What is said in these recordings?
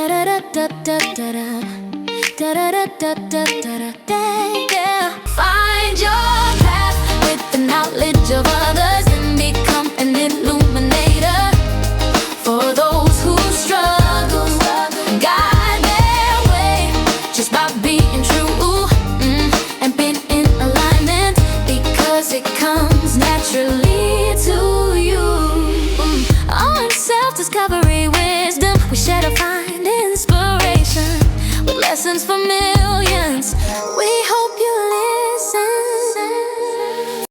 Find your path with the knowledge of others and become an illuminator for those who struggle. Guide their way just by being true and being in alignment, because it comes naturally to you. On self-discovery wisdom, we share to find inspiration with lessons for millions. We hope you listen.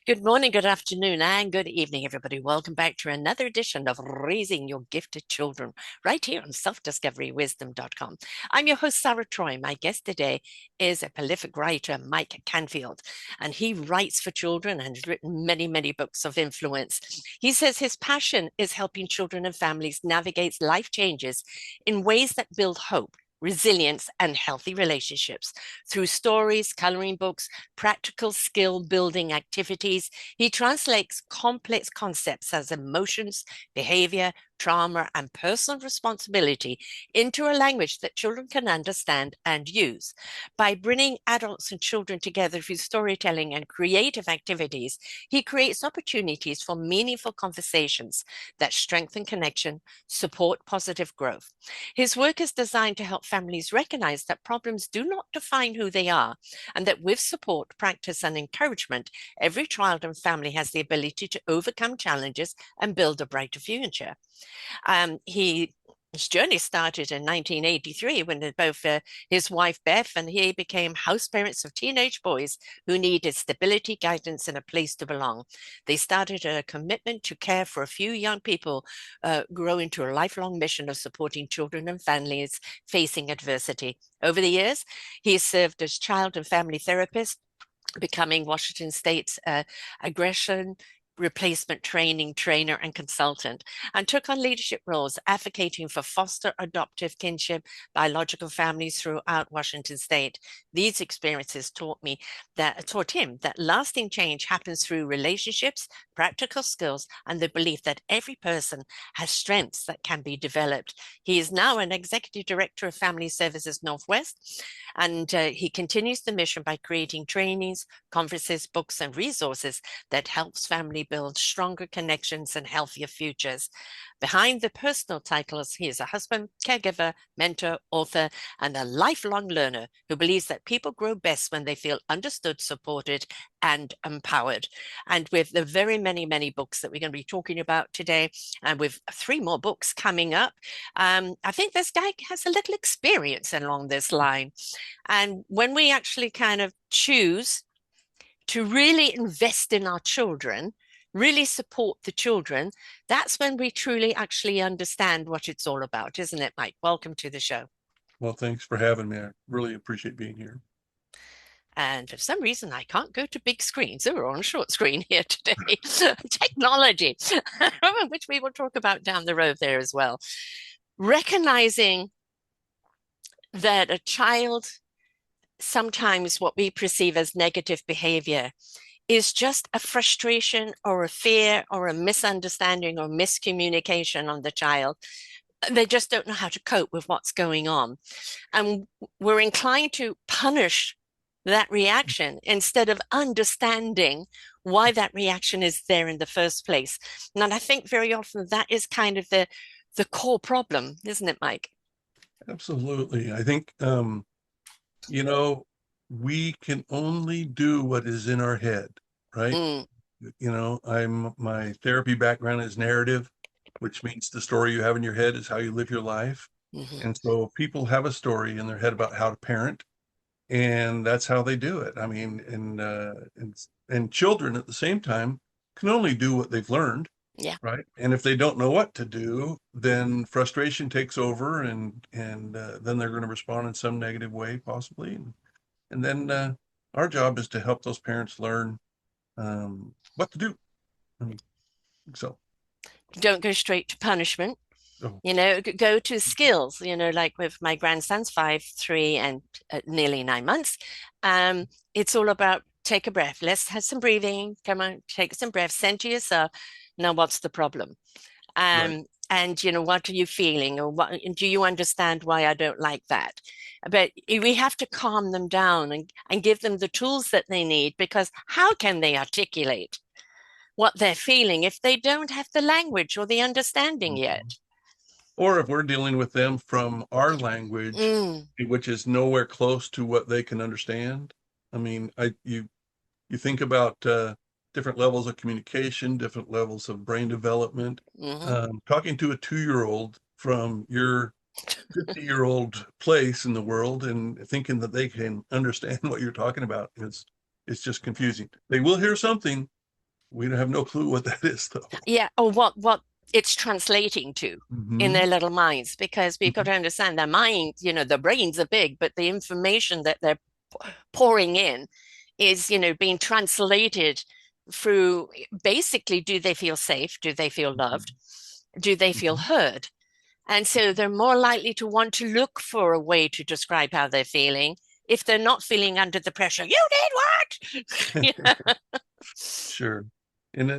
Good morning, good afternoon, and good evening, everybody. Welcome back to another edition of Raising Your Gifted Children, right here on selfdiscoverywisdom.com. I'm your host, Sarah Troy. My guest today is a prolific writer, Mike Canfield, and he writes for children and has written many, many books of influence. He says his passion is helping children and families navigate life changes in ways that build hope, resilience, and healthy relationships through stories, coloring books, practical skill building activities. He translates complex concepts as emotions, behavior, trauma, and personal responsibility into a language that children can understand and use. By bringing adults and children together through storytelling and creative activities, he creates opportunities for meaningful conversations that strengthen connection, support positive growth. His work is designed to help families recognize that problems do not define who they are, and that with support, practice, and encouragement, every child and family has the ability to overcome challenges and build a brighter future. His journey started in 1983 when both his wife Beth and he became house parents of teenage boys who needed stability, guidance, and a place to belong. They started a commitment to care for a few young people, grow into a lifelong mission of supporting children and families facing adversity. Over the years, he has served as child and family therapist, becoming Washington State's aggression replacement training trainer and consultant, and took on leadership roles advocating for foster, adoptive, kinship, biological families throughout Washington State. These experiences taught him that lasting change happens through relationships, practical skills, and the belief that every person has strengths that can be developed. He is now an executive director of Family Services Northwest, and he continues the mission by creating trainings, conferences, books, and resources that helps family build stronger connections and healthier futures. Behind the personal titles, he is a husband, caregiver, mentor, author, and a lifelong learner who believes that people grow best when they feel understood, supported, and empowered. And with the very many books that we're going to be talking about today, and with 3 more books coming up, I think this guy has a little experience along this line. And when we actually kind of choose to really invest in our children, really support the children, that's when we truly actually understand what it's all about, isn't it, Mike? Welcome to the show. Well, thanks for having me. I really appreciate being here. And for some reason, I can't go to big screens. So we're on a short screen here today. Technology, which we will talk about down the road there as well. Recognizing that a child, sometimes what we perceive as negative behavior, is just a frustration or a fear or a misunderstanding or miscommunication on the child. They just don't know how to cope with what's going on. And we're inclined to punish that reaction instead of understanding why that reaction is there in the first place. And I think very often that is kind of the core problem, isn't it, Mike? Absolutely. I think, we can only do what is in our head, right? My therapy background is narrative, which means the story you have in your head is how you live your life. Mm-hmm. And so people have a story in their head about how to parent, and that's how they do it. I mean, and children at the same time can only do what they've learned. Yeah. Right. And if they don't know what to do, then frustration takes over, and then they're going to respond in some negative way, possibly. And then our job is to help those parents learn what to do. So don't go straight to punishment. Oh. Go to skills, like with my grandson's 5, 3, and nearly 9 months. It's all about take a breath. Let's have some breathing. Come on, take some breath. Send to yourself. Now, what's the problem? Right. And what are you feeling, or what do you understand why I don't like that? But we have to calm them down and give them the tools that they need, because how can they articulate what they're feeling if they don't have the language or the understanding Mhm. yet? Or if we're dealing with them from our language, Mm, which is nowhere close to what they can understand. I mean, you think about different levels of communication, different levels of brain development. mhm. Talking to a 2-year-old from your 50-year-old place in the world and thinking that they can understand what you're talking about is it's just confusing. They will hear something. We have no clue what that is, though. Yeah, or what it's translating to in Hmm. their little minds, because we've got to understand their mind, their brains are big, but the information that they're pouring in is, being translated through basically, do they feel safe? Do they feel loved? Do they feel Hmm. heard? And so they're more likely to want to look for a way to describe how they're feeling if they're not feeling under the pressure. You did what? Sure. And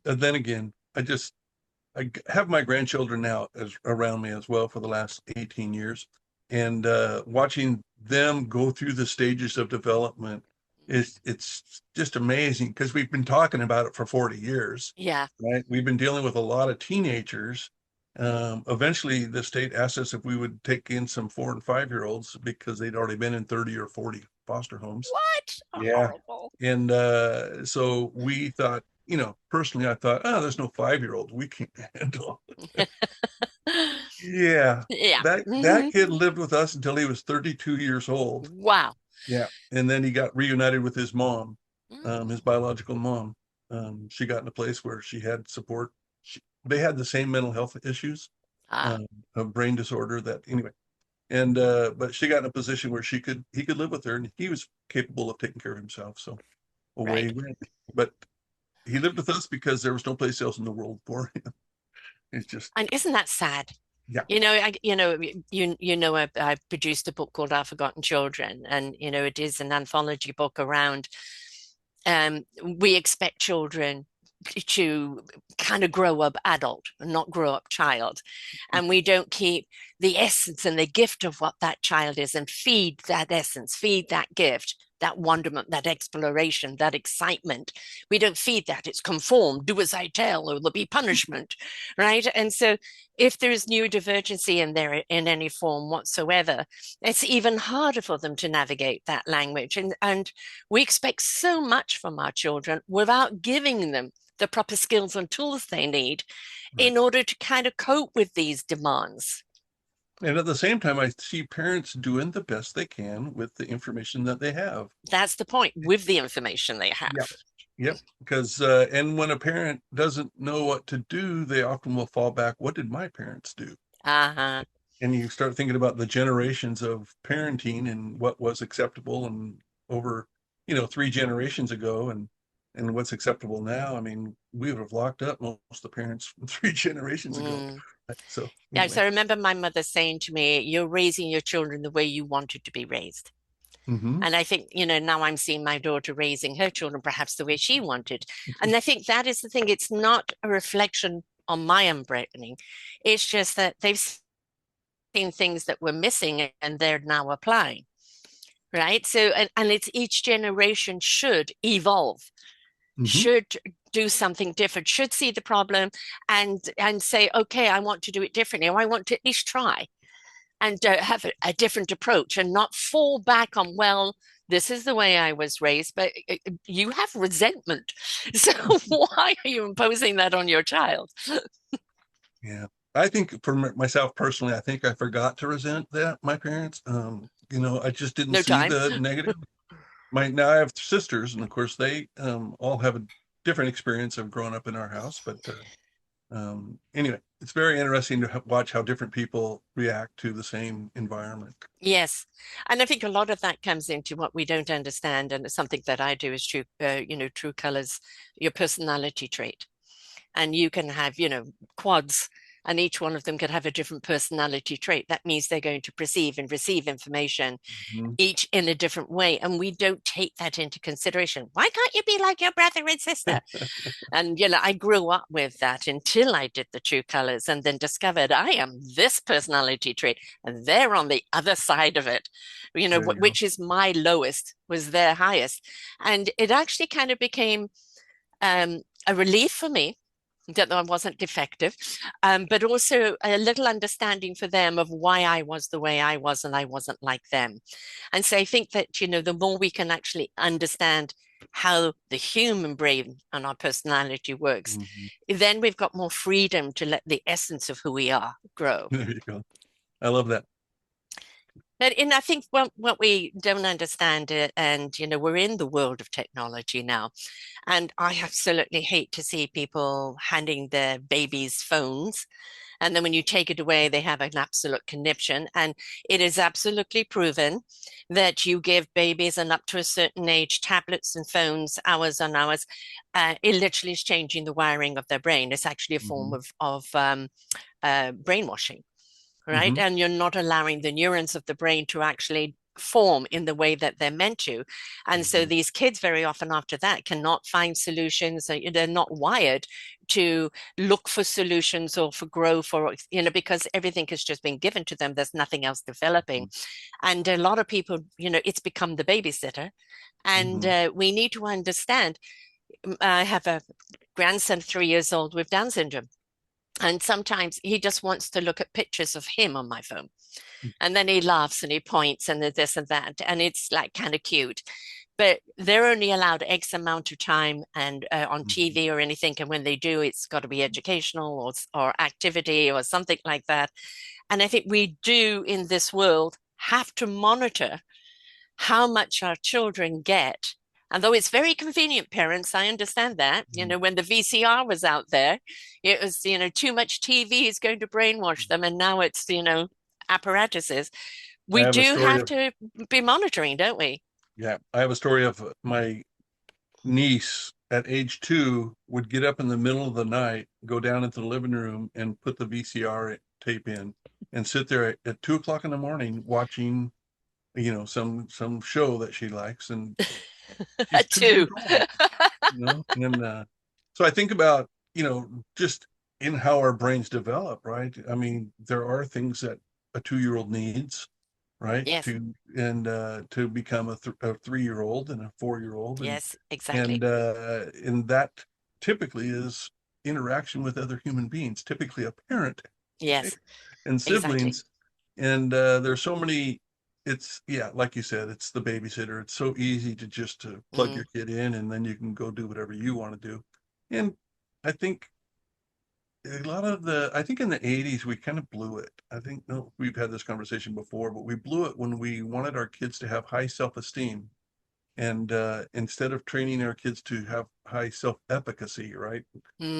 then again, I have my grandchildren now as around me as well for the last 18 years. And watching them go through the stages of development it's just amazing because we've been talking about it for 40 years, Yeah. right? We've been dealing with a lot of teenagers. Eventually, the state asked us if we would take in some 4 and 5-year-olds because they'd already been in 30 or 40 foster homes. What? Yeah. Horrible. And so we thought, personally, I thought, oh, there's no 5-year-old we can't handle. Yeah. Yeah. That kid lived with us until he was 32 years old. Wow. Yeah. And then he got reunited with his mom, his Mm. biological mom. She got in a place where she had support. They had the same mental health issues, Ah, a brain disorder that anyway. And but she got in a position where he could live with her and he was capable of taking care of himself. So away he right. went. But he lived with us because there was no place else in the world for him. It's just, And isn't that sad? yeah. I produced a book called Our Forgotten Children, and it is an anthology book around. We expect children to kind of grow up adult and not grow up child, and we don't keep the essence and the gift of what that child is, and feed that essence, feed that gift, that wonderment, that exploration, that excitement. We don't feed that. It's conform, do as I tell, or there'll be punishment, right? And so if there is neurodivergency in there in any form whatsoever, it's even harder for them to navigate that language. And we expect so much from our children without giving them the proper skills and tools they need Right. in order to kind of cope with these demands. And at the same time, I see parents doing the best they can with the information that they have. That's the point, with the information they Yeah. have. Yep. Because, and when a parent doesn't know what to do, they often will fall back. What did my parents do? Uh-huh. And you start thinking about the generations of parenting and what was acceptable and over, 3 generations ago and what's acceptable now. I mean, we would have locked up most of the parents from 3 generations ago. Mm. So Yeah, anyway. so I remember my mother saying to me, you're raising your children the way you wanted to be raised. Hmm. And I think, now I'm seeing my daughter raising her children perhaps the way she wanted. And I think that is the thing. It's not a reflection on my upbringing. It's just that they've seen things that were missing and they're now applying. Right. So, and it's each generation should evolve, Hmm. should do something different, should see the problem and say, okay, I want to do it differently, or I want to at least try and have a different approach and not fall back on, well, this is the way I was raised, but you have resentment. So why are you imposing that on your child? Yeah. I think for myself personally, I think I forgot to resent that my parents. I just didn't No see time. the negative. Now I have sisters, and of course they all have a different experience of growing up in our house. But anyway, it's very interesting to watch how different people react to the same environment. Yes. And I think a lot of that comes into what we don't understand. And it's something that I do is true colors, your personality trait. And you can have, quads and each one of them could have a different personality trait. That means they're going to perceive and receive information Mhm. each in a different way. And we don't take that into consideration. Why can't you be like your brother and sister? And, I grew up with that until I did the true colors and then discovered I am this personality trait and they're on the other side of it, There you go. which is my lowest was their highest. And it actually kind of became a relief for me that I wasn't defective, but also a little understanding for them of why I was the way I was and I wasn't like them. And so I think that, the more we can actually understand how the human brain and our personality works, Mhm. then we've got more freedom to let the essence of who we are grow. There you go. I love that. And I think what we don't understand it, and we're in the world of technology now, and I absolutely hate to see people handing their babies phones, and then when you take it away, they have an absolute conniption. And it is absolutely proven that you give babies and up to a certain age tablets and phones hours on hours, it literally is changing the wiring of their brain. It's actually a form Mhm. of brainwashing, right? Mhm. And you're not allowing the neurons of the brain to actually form in the way that they're meant to. And so Mhm. these kids very often after that cannot find solutions. They're not wired to look for solutions or for growth or, because everything has just been given to them. There's nothing else developing. And a lot of people, it's become the babysitter. And Mhm. we need to understand. I have a grandson, 3 years old, with Down syndrome. And sometimes he just wants to look at pictures of him on my phone. And then he laughs and he points and this and that. And it's like kind of cute. But they're only allowed X amount of time and on Mhm. TV or anything. And when they do, it's got to be educational or activity or something like that. And I think we do in this world have to monitor how much our children get. And though it's very convenient, parents, I understand that. Mhm. When the VCR was out there, it was, too much TV is going to brainwash them. And now it's, apparatuses. I We have a do story have of to be monitoring, don't we? Yeah, I have a story of my niece at age 2 would get up in the middle of the night, go down into the living room and put the VCR tape in and sit there at 2 o'clock in the morning watching, some show that she likes, and she's two Too. years old, and so I think about, just in how our brains develop, right? I mean, there are things that a 2-year-old needs, right? Yes, To become a 3-year-old and a 4-year-old, and yes, exactly. and and that typically is interaction with other human beings, typically a parent, right? Yes, And exactly. siblings. And there's so many. It's, yeah, like you said, it's the babysitter. It's so easy to plug Mm, your kid in and then you can go do whatever you want to do. And I think I think in the 80s we kind of blew it. I think, no, we've had this conversation before, but we blew it when we wanted our kids to have high self-esteem, and instead of training our kids to have high self-efficacy, right?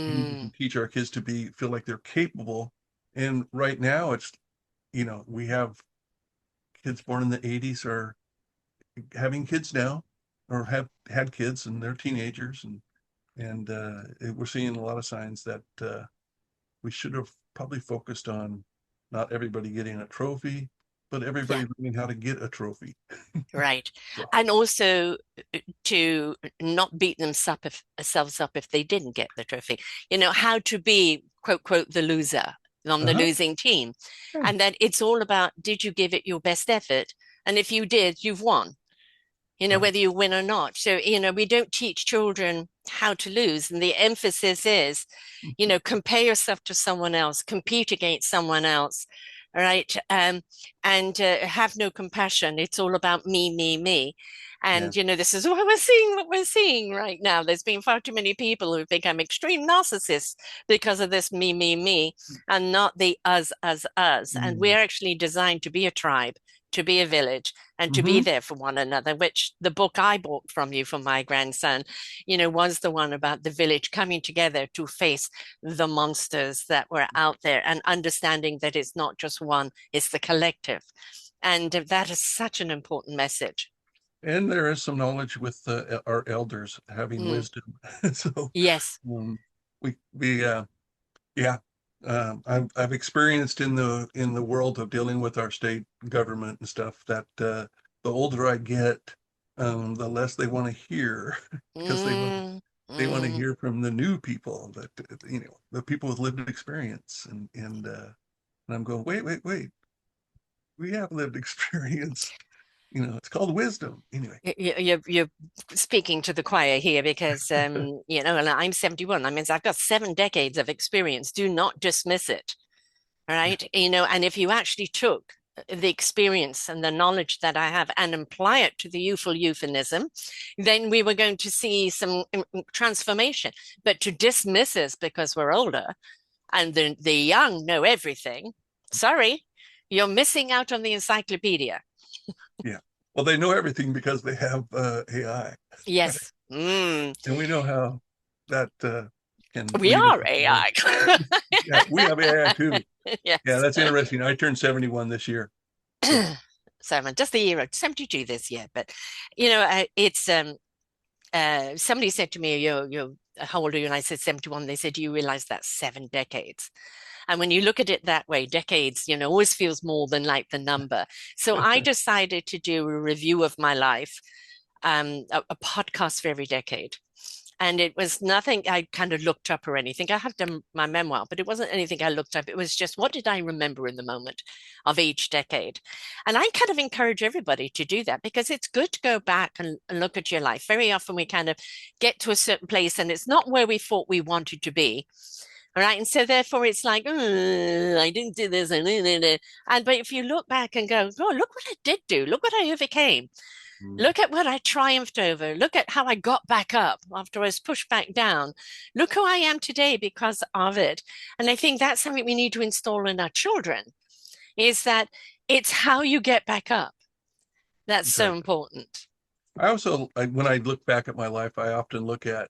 We need to mm, teach our kids to feel like they're capable. And right now it's, we have kids born in the 80s are having kids now, or have had kids, and they're teenagers, and we're seeing a lot of signs that we should have probably focused on not everybody getting a trophy, but yeah. everybody learning how to get a trophy. Right. So, And also to not beat themselves up if they didn't get the trophy. How to be, quote, quote, the loser on the uh-huh. losing team. Yeah. And that it's all about, did you give it your best effort? And if you did, you've won, Right. whether you win or not. So, we don't teach children how to lose. And the emphasis is, compare yourself to someone else, compete against someone else, right? And have no compassion. It's all about me, me, me. Yeah. And, this is what we're seeing right now. There's been far too many people who've become extreme narcissists because of this me, me, me, and not the us, us, us. And Mm-hmm. we're actually designed to be a tribe, to be a village, and to be Mm-hmm. there for one another, which the book I bought from you for my grandson, was the one about the village coming together to face the monsters that were out there and understanding that it's not just one, it's the collective. And that is such an important message. And there is some knowledge with our elders having Mm, wisdom. So yes. um, we yeah. I've experienced in the world of dealing with our state government and stuff that the older I get, the less they want to hear because Mm, they want to mm. hear from the new people that the people with lived experience and I'm going, wait, we have lived experience. It's called wisdom anyway. You're speaking to the choir here because, and I'm 71. I mean, I've got 7 decades of experience. Do not dismiss it. All Yeah, right. And if you actually took the experience and the knowledge that I have and apply it to the youthful euphemism, then we were going to see some transformation. But to dismiss us because we're older and the young know everything, sorry, you're missing out on the encyclopedia. yeah. Well, they know everything because they have AI, right? Yes. And we know how that can We lead us are away. AI. Yeah, we have AI too. Yeah, Yes. that's interesting. I turned 71 this year. So, So I'm just the year of 72 this year, but it's somebody said to me, you're how old are you? And I said 71. They said, do you realize that's 7 decades? And when you look at it that way, decades, always feels more than like the number. So I decided to do a review of my life, a podcast for every decade. And it was nothing I kind of looked up or anything. I have done my memoir, but it wasn't anything I looked up. It was just what did I remember in the moment of each decade? And I kind of encourage everybody to do that because it's good to go back and look at your life. Very often we kind of get to a certain place and it's not where we thought we wanted to be. All right. And so therefore it's like, I didn't do this. But if you look back and go, oh, look what I did do. Look what I overcame. mm, Look at what I triumphed over. Look at how I got back up after I was pushed back down. Look who I am today because of it. And I think that's something we need to install in our children is that it's how you get back up. That's so exactly. important. When I look back at my life, I often look at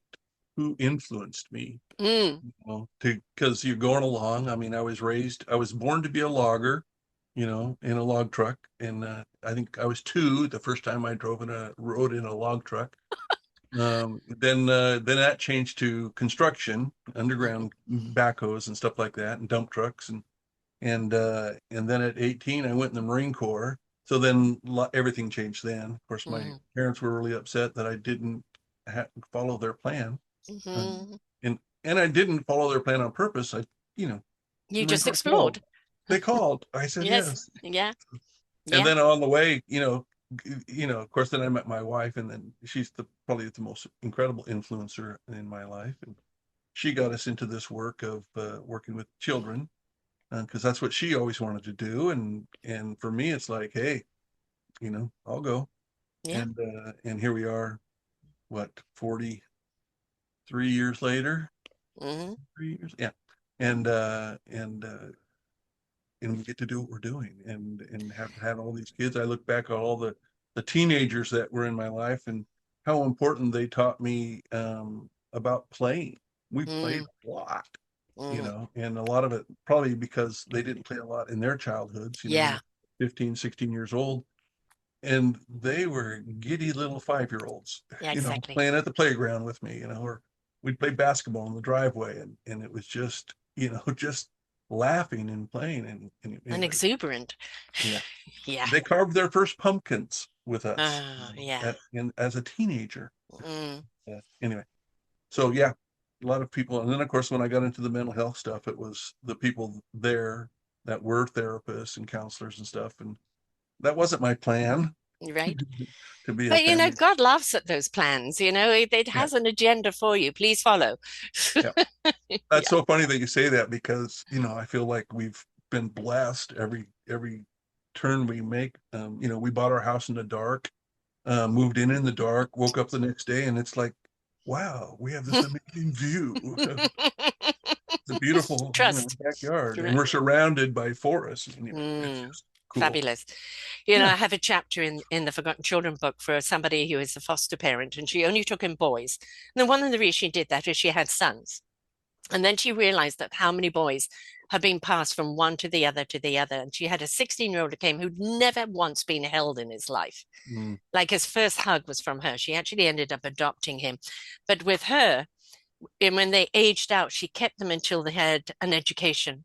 who influenced me. Mm, Because you're going along. I mean, I was born to be a logger, in a log truck, and I think I was two the first time I rode in a log truck. Then that changed to construction, underground backhoes and stuff like that, and dump trucks, and then at 18 I went in the Marine Corps. So then everything changed. Then, of course, my mm, parents were really upset that I didn't follow their plan, um, mm. and I didn't follow their plan on purpose. You know, You the Marine just Corps called. explored. They called. I said Yes. yes. Yeah. And Yeah. then on the way, of course, then I met my wife, and then she's probably the most incredible influencer in my life, and she got us into this work of working with children because that's what she always wanted to do, and for me, it's like, hey, I'll go, Yeah. and here we are, what, 43 years later, Hmm. 3 years, yeah, and we get to do what we're doing and have had all these kids. I look back at all the teenagers that were in my life and how important they taught me about playing. We played Mm, a lot, mm. and a lot of it probably because they didn't play a lot in their childhoods, when Yeah. they're 15, 16 years old. And they were giddy little 5-year-olds, Yeah, exactly. playing at the playground with me, or we'd play basketball in the driveway, and it was just, just laughing and playing. And And anyway, exuberant. yeah, Yeah. they carved their first pumpkins with us, Yeah. as a teenager. Mm, Anyway, so yeah, a lot of people. And then, of course, when I got into the mental health stuff, it was the people there that were therapists and counselors and stuff. And that wasn't my plan right. to be a But family. God laughs at those plans. It Yeah, has an agenda for you. Please follow. yeah. That's Yeah. so funny that you say that because, I feel like we've been blessed every turn we make. We bought our house in the dark, moved in the dark, woke up the next day, and it's like, wow, we have this amazing view. It's a beautiful, Trust. backyard, and Right. we're surrounded by forests. Anyway, it's Mm, just cool. fabulous. I Yeah. have a chapter in the Forgotten Children book for somebody who is a foster parent, and she only took in boys. And then one of the reasons she did that is she had sons. And then she realized that how many boys had been passed from one to the other to the other. And she had a 16-year-old who came who'd never once been held in his life. Mm, Like his first hug was from her. She actually ended up adopting him. But with her, and when they aged out, she kept them until they had an education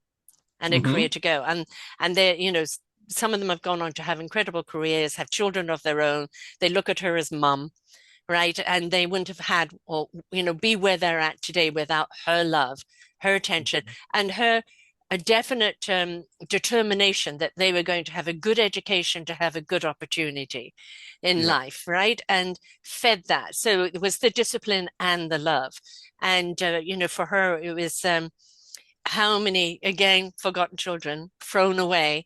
and a career Hmm. to go. And they, some of them have gone on to have incredible careers, have children of their own. They look at her as mum, right? And they wouldn't have had, or be where they're at today without her love, her attention, and her a definite determination that they were going to have a good education, to have a good opportunity in Yeah. life, right? And fed that. So it was the discipline and the love. And for her, it was how many, again, forgotten children thrown away.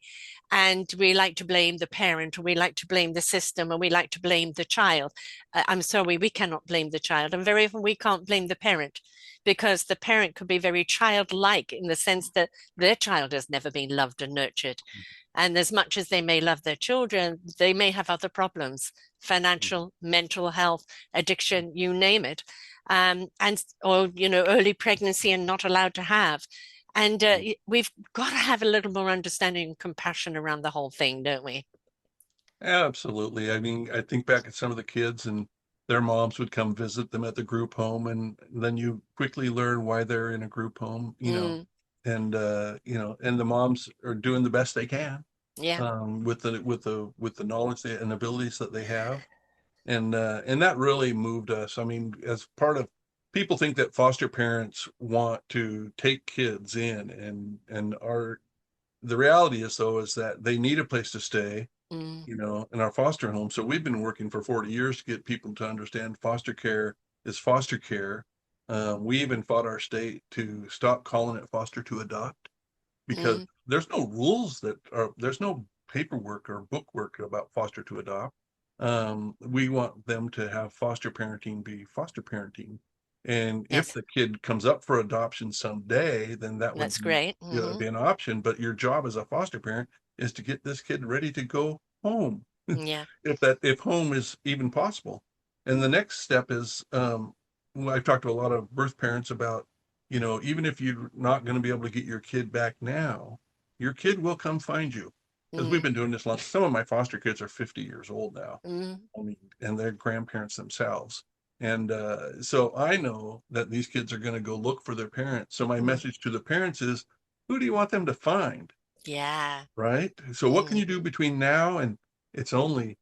And we like to blame the parent, or we like to blame the system, or we like to blame the child. I'm sorry, we cannot blame the child. And very often we can't blame the parent, because the parent could be very childlike in the sense that their child has never been loved and nurtured. And as much as they may love their children, they may have other problems, financial, mental health, addiction, you name it. And or early pregnancy and not allowed to have. And we've got to have a little more understanding and compassion around the whole thing, don't we? Absolutely. I mean, I think back at some of the kids, and their moms would come visit them at the group home, and then you quickly learn why they're in a group home, Mm, and the moms are doing the best they can, yeah. with the knowledge and abilities that they have. And that really moved us. I mean, as part of, people think that foster parents want to take kids in, and our the reality is, though, is that they need a place to stay, Mm, in our foster home. So we've been working for 40 years to get people to understand foster care is foster care. We even fought our state to stop calling it foster to adopt, because mm, there's no paperwork or bookwork about foster to adopt. We want them to have foster parenting be foster parenting. And if yes, the kid comes up for adoption someday, then that would that's great. be an option. But your job as a foster parent is to get this kid ready to go home, Yeah. if home is even possible. And the next step is, I've talked to a lot of birth parents about, even if you're not going to be able to get your kid back now, your kid will come find you. Because we've Mm, been doing this long. Some of my foster kids are 50 years old now. mm, I mean, and they're grandparents themselves. And so I know that these kids are going to go look for their parents. So my mm, message to the parents is, who do you want them to find? yeah. Right? So what can Mm, you do between now and, it's only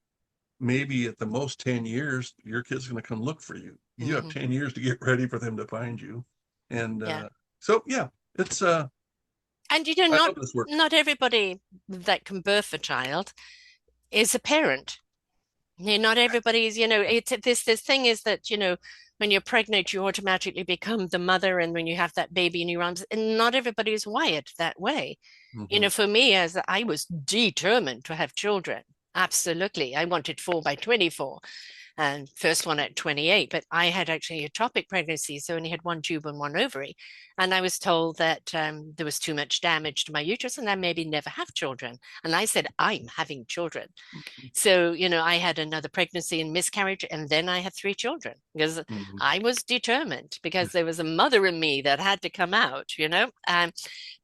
maybe at the most 10 years, your kid's going to come look for you. You have hmm 10 years to get ready for them to find you. And Yeah. so, yeah, it's, And I not love this work. not everybody that can birth a child is a parent. Not everybody's, it's this thing is that, when you're pregnant, you automatically become the mother, and when you have that baby in your arms, and not everybody's wired that way. Hmm. For me, as I was determined to have children, absolutely. I wanted 4 by 24, and first one at 28, but I had actually ectopic pregnancy, so I only had one tube and one ovary. And I was told that there was too much damage to my uterus and I maybe never have children. And I said, I'm having children. So, I had another pregnancy and miscarriage, and then I had 3 children because Hmm. I was determined, because there was a mother in me that had to come out.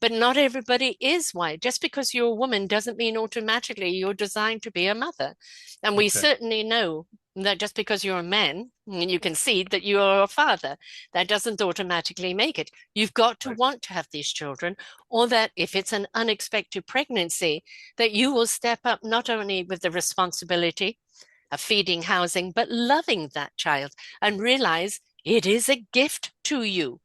But not everybody is white. Just because you're a woman doesn't mean automatically you're designed to be a mother. And we Okay. certainly know that just because you're a man and you concede that you are a father, that doesn't automatically make it. You've got to Right. want to have these children, or that if it's an unexpected pregnancy, that you will step up not only with the responsibility of feeding, housing, but loving that child, and realize it is a gift to you.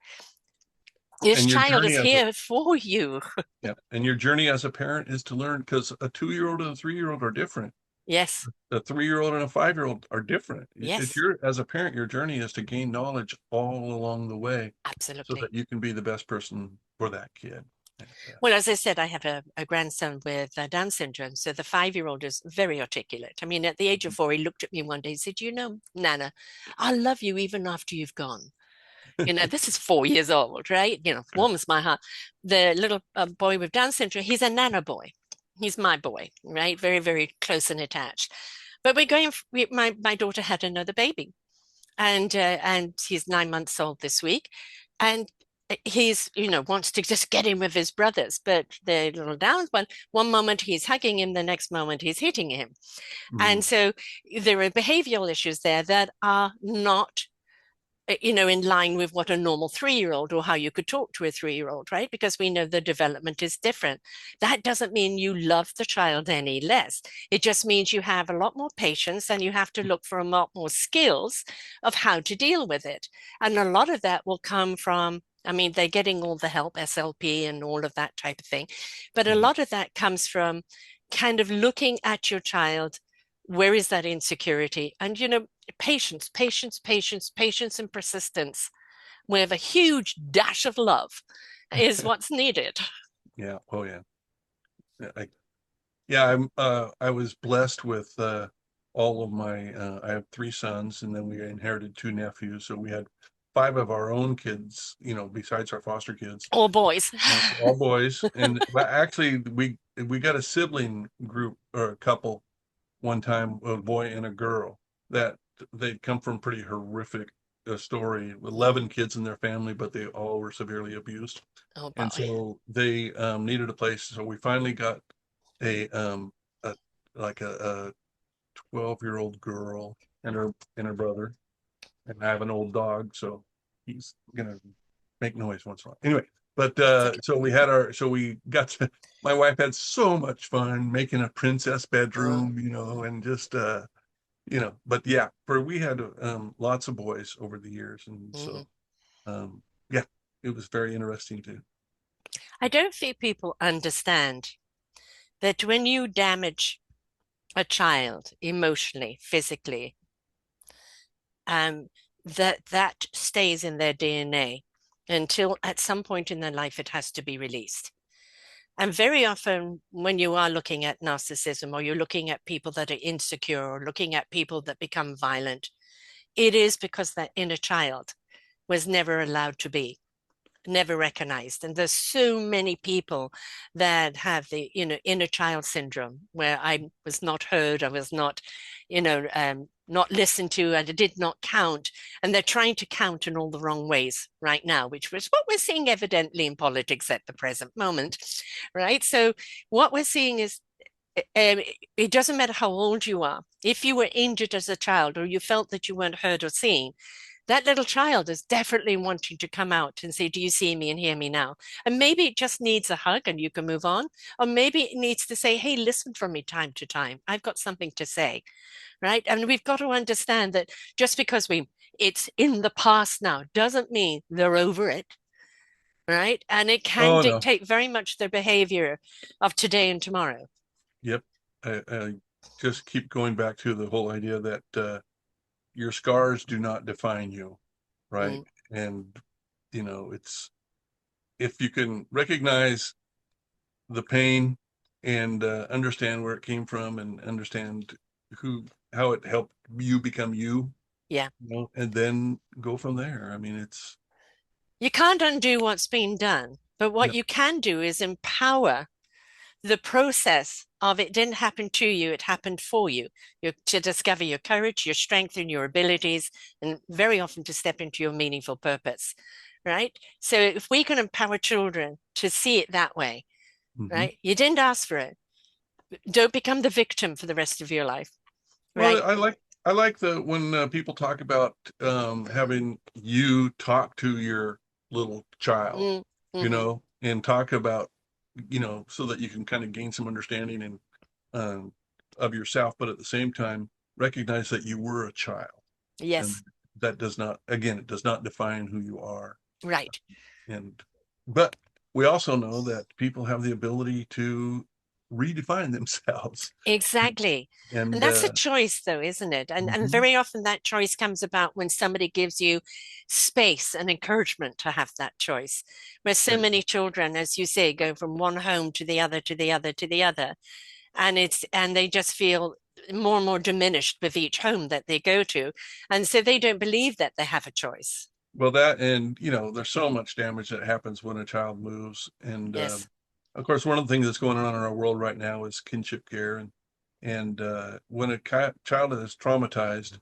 This And your child journey is as a, here for you. yeah, and your journey as a parent is to learn, because a 2-year-old and a 3-year-old are different. Yes, A 3-year-old and a 5-year-old are different. It's yes, your, as a parent, your journey is to gain knowledge all along the way, so absolutely. that you can be the best person for that kid. And, Well, as I said, I have a grandson with Down syndrome. So the 5-year-old is very articulate. I mean, at the age of 4, he looked at me one day and said, Nana, I love you even after you've gone. This is 4 years old, right? Warms my heart. The little boy with Down syndrome, he's a nana boy. He's my boy, right? Very, very close and attached. But my daughter had another baby, and he's 9 months old this week, and he's wants to just get in with his brothers, but the little Downs one moment he's hugging him, the next moment he's hitting him, and Mhm. so there are behavioral issues there that are not in line with what a normal 3-year-old or how you could talk to a 3-year-old, right? Because we know the development is different. That doesn't mean you love the child any less. It just means you have a lot more patience and you have to look for a lot more skills of how to deal with it. And a lot of that will come from, I mean, they're getting all the help, SLP and all of that type of thing. But a Mhm. lot of that comes from kind of looking at your child. Where is that insecurity? And, patience, patience, patience, patience, and persistence with a huge dash of love is what's needed. Yeah. Oh yeah. Yeah. Yeah. I was blessed with all of my. I have three sons, and then we inherited two nephews. So we had five of our own kids. Besides our foster kids, All boys. all boys. And but actually, we got a sibling group or a couple one time, a boy and a girl that they'd come from pretty horrific story. 11 kids in their family, but they all were severely abused. Oh And boy. so they needed a place. So we finally got a a like a 12-year-old girl and her brother. And I have an old dog, so he's gonna make noise once in a while. Anyway, but That's okay. so we got to, my wife had so much fun making a princess Oh, bedroom, and just but yeah, for we had lots of boys over the years, and mhm. so yeah, it was very interesting too. I don't think people understand that when you damage a child emotionally, physically, um, that stays in their DNA until at some point in their life it has to be released. And very often, when you are looking at narcissism or you're looking at people that are insecure or looking at people that become violent, it is because that inner child was never allowed to be, never recognized. And there's so many people that have the inner child syndrome, where I was not heard, I was not not listened to, and I did not count. And they're trying to count in all the wrong ways right now, which was what we're seeing evidently in politics at the present moment, right? So what we're seeing is it doesn't matter how old you are. If you were injured as a child or you felt that you weren't heard or seen, that little child is definitely wanting to come out and say, do you see me and hear me now? And maybe it just needs a hug and you can move on. Or maybe it needs to say, hey, listen from me time to time. I've got something to say, right? And we've got to understand that just because it's in the past now doesn't mean they're over it, right? And it can Oh no. dictate very much their behavior of today and tomorrow. Yep. I just keep going back to the whole idea that your scars do not define you, right? Mm, And it's, if you can recognize the pain and understand where it came from and understand how it helped you become you, yeah. and then go from there. I mean, it's You can't undo what's been done, but what yeah. you can do is empower the process of it didn't happen to you, it happened for you. You to discover your courage, your strength, and your abilities, and very often to step into your meaningful purpose, right? So if we can empower children to see it that way, Mhm. right? You didn't ask for it. Don't become the victim for the rest of your life, Well, right? I like the when people talk about having you talk to your little child, Mm, hmm. and talk about, so that you can kind of gain some understanding and um, of yourself, but at the same time recognize that you were a child, and Yes, that does not, again, it does not define who you are. right. And but we also know that people have the ability to redefine themselves, Exactly. And and that's a choice, though, isn't it? And mhm, very often that choice comes about when somebody gives you space and encouragement to have that choice. Where so and many children, as you say, go from one home to the other, to the other, to the other, and they just feel more and more diminished with each home that they go to. And so they don't believe that they have a choice. well, that, and there's so much damage that happens when a child moves, and Yes. of course, one of the things that's going on in our world right now is kinship care, and when a child is traumatized,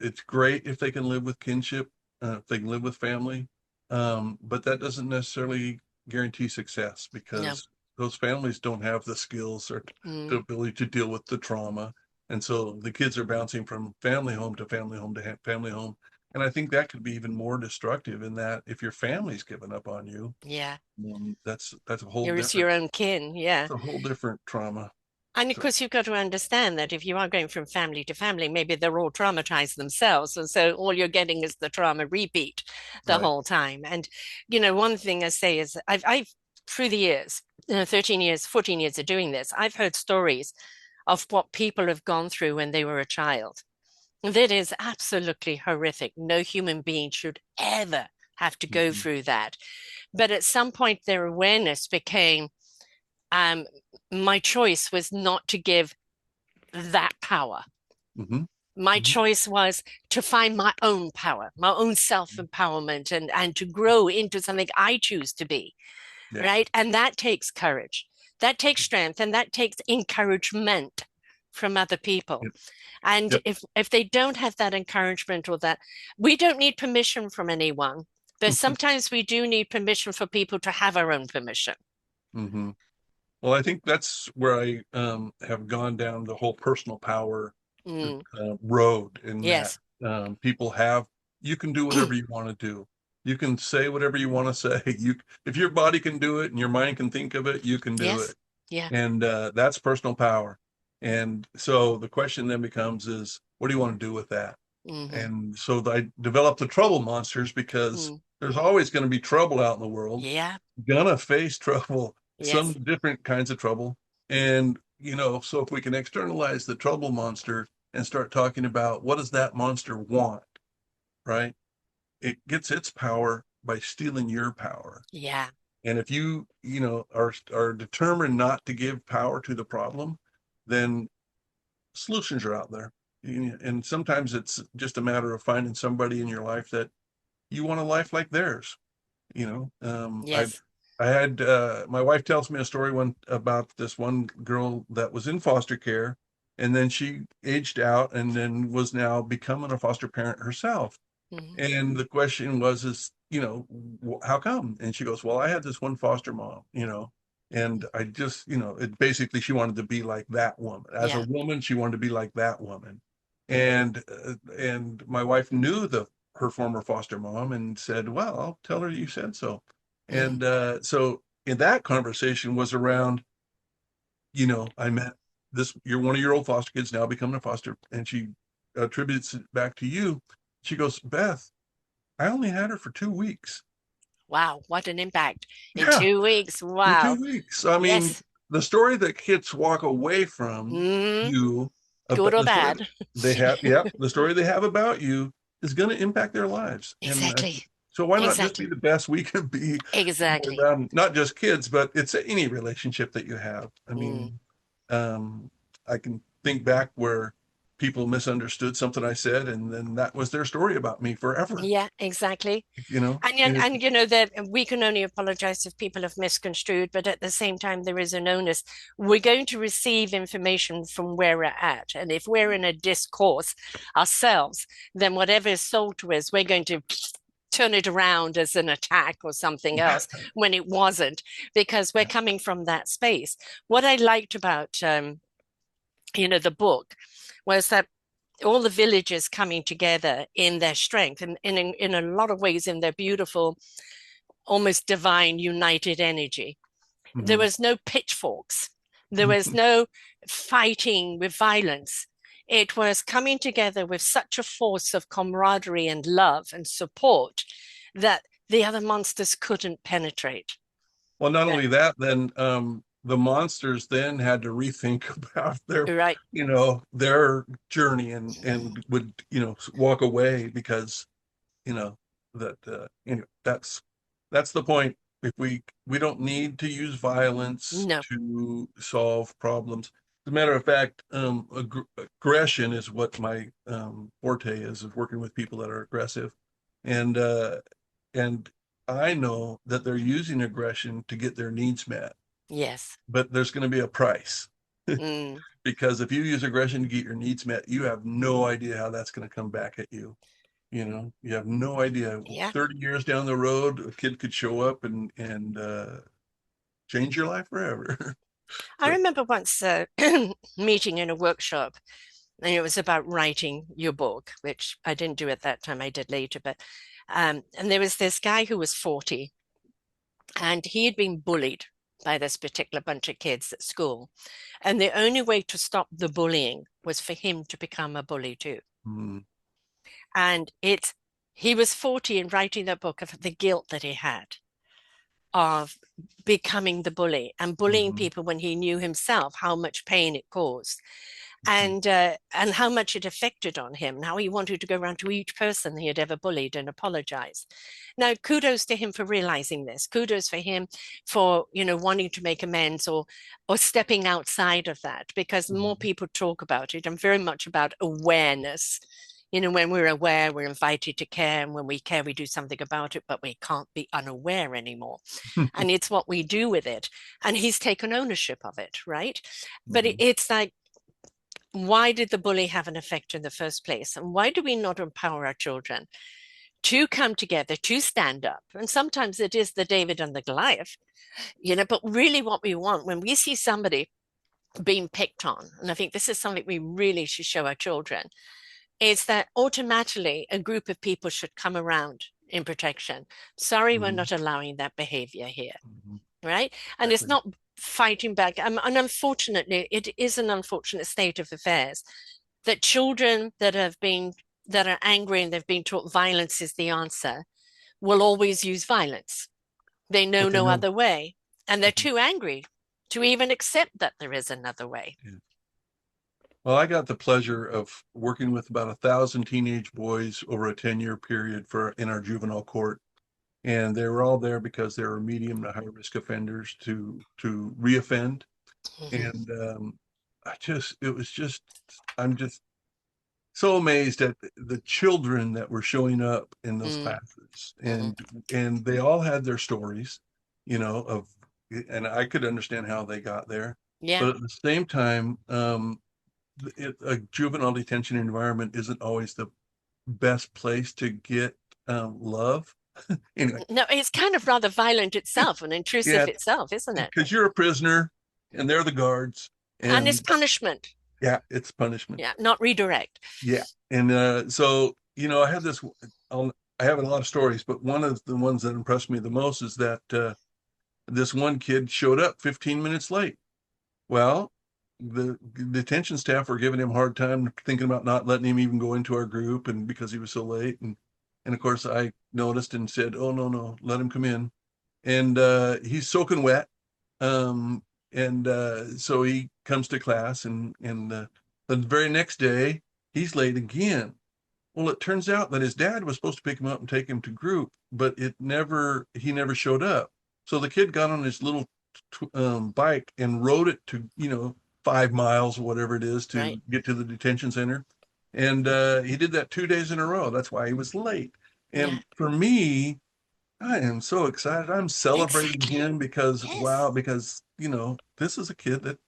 it's great if they can live with kinship, if they can live with family, but that doesn't necessarily guarantee success, No. because those families don't have the skills or the Mm, ability to deal with the trauma, and so the kids are bouncing from family home to family home to family home, And I think that could be even more destructive in that if your family's given up on you, Yeah. that's a whole It's different, your own kin. Yeah. it's a whole different trauma. And of So, course, you've got to understand that if you are going from family to family, maybe they're all traumatized themselves. And so all you're getting is the trauma repeat the right. whole time. And, one thing I say is through the years, 13 years, 14 years of doing this, I've heard stories of what people have gone through when they were a child. That is absolutely horrific. No human being should ever have to go Hmm. through that. But at some point, their awareness became um, my choice was not to give that power. Hmm. My Hmm. choice was to find my own power, my own self-empowerment, and to grow into something I choose to be, Yeah. right? And that takes courage, that takes strength, and that takes encouragement from other people. Yep. And Yep. if they don't have that encouragement or that, we don't need permission from anyone, but sometimes we do need permission for people to have our own permission. Hmm. Well, I think that's where I have gone down the whole personal power Mm, road in that yes. people have, you can do whatever you want to do. You can say whatever you want to say. If your body can do it and your mind can think of it, you can do Yes. it. Yeah. And that's personal power. And so the question then becomes is, what do you want to do with that? Hmm. And so I developed the trouble monsters because Mm. there's always going to be trouble out in the world. Yeah. Gonna face trouble, some Yes. different kinds of trouble. And, so if we can externalize the trouble monster and start talking about what does that monster want, right? It gets its power by stealing your power. Yeah. And if are determined not to give power to the problem, then solutions are out there. And sometimes it's just a matter of finding somebody in your life that you want a life like theirs. You know, Yes. I had my wife tells me a story one about this one girl that was in foster care, and then she aged out and then was now becoming a foster parent herself. Hmm. And the question was, how come? And she goes, well, I had this one foster mom, and I just, it basically she wanted to be like that woman. As a Yeah. woman, she wanted to be like that woman. And my wife knew the her former foster mom and said, well, I'll tell her you said so. Hmm. And so in that conversation was around, I met you're one of your old foster kids now becoming a foster, and she attributes it back to you. She goes, Beth, I only had her for 2 weeks. Wow. What an impact in Yeah, 2 weeks. in Wow. 2 weeks. I mean, Yes. the story that kids walk away from Hmm. you, Good about or the story bad. they have, yep, the story they have about you is going to impact their lives. And Exactly. so why not just be Exactly. the best we can be Exactly. around not just kids, but it's any relationship that you have. I Mm. mean, um, I can think back where people misunderstood something I said, and then that was their story about me forever. Yeah, exactly. You know, And, that we can only apologize if people have misconstrued, but at the same time, there is an onus. We're going to receive information from where we're at. And if we're in a discourse ourselves, then whatever is sold to us, we're going to turn it around as an attack or something else when it wasn't, because we're coming from that space. What I liked about, the book was that all the villages coming together in their strength and in a lot of ways in their beautiful, almost divine united energy. There Mhm. was no pitchforks. There was no fighting with violence. It was coming together with such a force of camaraderie and love and support that the other monsters couldn't penetrate. Well, not That, only that, then the monsters then had to rethink about right. their journey and would walk away because that that's the point. If we don't need to use violence No. to solve problems. As a matter of fact, aggression is what my forte is working with people that are aggressive, and and I know that they're using aggression to get their needs met, Yes. but there's going to be a price. Mm, Because if you use aggression to get your needs met, you have no idea how that's going to come back at you. You have no idea. yeah. 30 years down the road, a kid could show up and change your life forever. I So, remember once meeting in a workshop And it was about writing your book, which I didn't do at that time, I did later. But and there was this guy who was 40, and he had been bullied by this particular bunch of kids at school. And the only way to stop the bullying was for him to become a bully too. Mm, And he was 40 and writing that book of the guilt that he had of becoming the bully and bullying mhm, people when he knew himself how much pain it caused, and how much it affected on him, and how he wanted to go around to each person he had ever bullied and apologize. Now, kudos to him for realizing this. Kudos for him for, wanting to make amends, or stepping outside of that, because the more mhm. people talk about it, I'm very much about awareness. When we're aware, we're invited to care, and when we care, we do something about it, but we can't be unaware anymore. And it's what we do with it. And he's taken ownership of it, right? But Mhm, it's like, why did the bully have an effect in the first place? And why do we not empower our children to come together, to stand up? And sometimes it is the David and the Goliath, but really what we want when we see somebody being picked on, and I think this is something we really should show our children, is that automatically a group of people should come around in protection. Sorry, we're mhm, not allowing that behavior here, mhm. right? And it's Exactly. not fighting back. And unfortunately, it is an unfortunate state of affairs that children that are angry and they've been taught violence is the answer will always use violence. They know But they no know. other way, and they're Mhm, too angry to even accept that there is another way. yeah. Well, I got the pleasure of working with about 1,000 teenage boys over a 10-year period in our juvenile court. And they were all there because they were medium to high risk offenders to reoffend. Mhm. And I'm just so amazed at the children that were showing up in those Mm, classes, mhm. and they all had their stories, of, and I could understand how they got there, Yeah. but at the same time, a juvenile detention environment isn't always the best place to get love. Anyway, No, it's kind of rather violent itself and yeah, intrusive itself, isn't it? because you're a prisoner and they're the guards, And it's and punishment. yeah, it's punishment. Yeah, not redirect. Yeah. And so, I had I have a lot of stories, but one of the ones that impressed me the most is that this one kid showed up 15 minutes late. Well, the detention staff were giving him a hard time, thinking about not letting him even go into our group, and because he was so late. And of course, I noticed and said, "Oh, no, no, let him come in." And he's soaking wet. Um, and so he comes to class, and the very next day, he's late again. Well, it turns out that his dad was supposed to pick him up and take him to group, but he never showed up. So the kid got on his little bike and rode it to, 5 miles or whatever it is Right. to get to the detention center. And he did that 2 days in a row. That's why he was late. Yeah. And for me, I am so excited. I'm celebrating Exactly. him because, wow, Yes. because, this is a kid that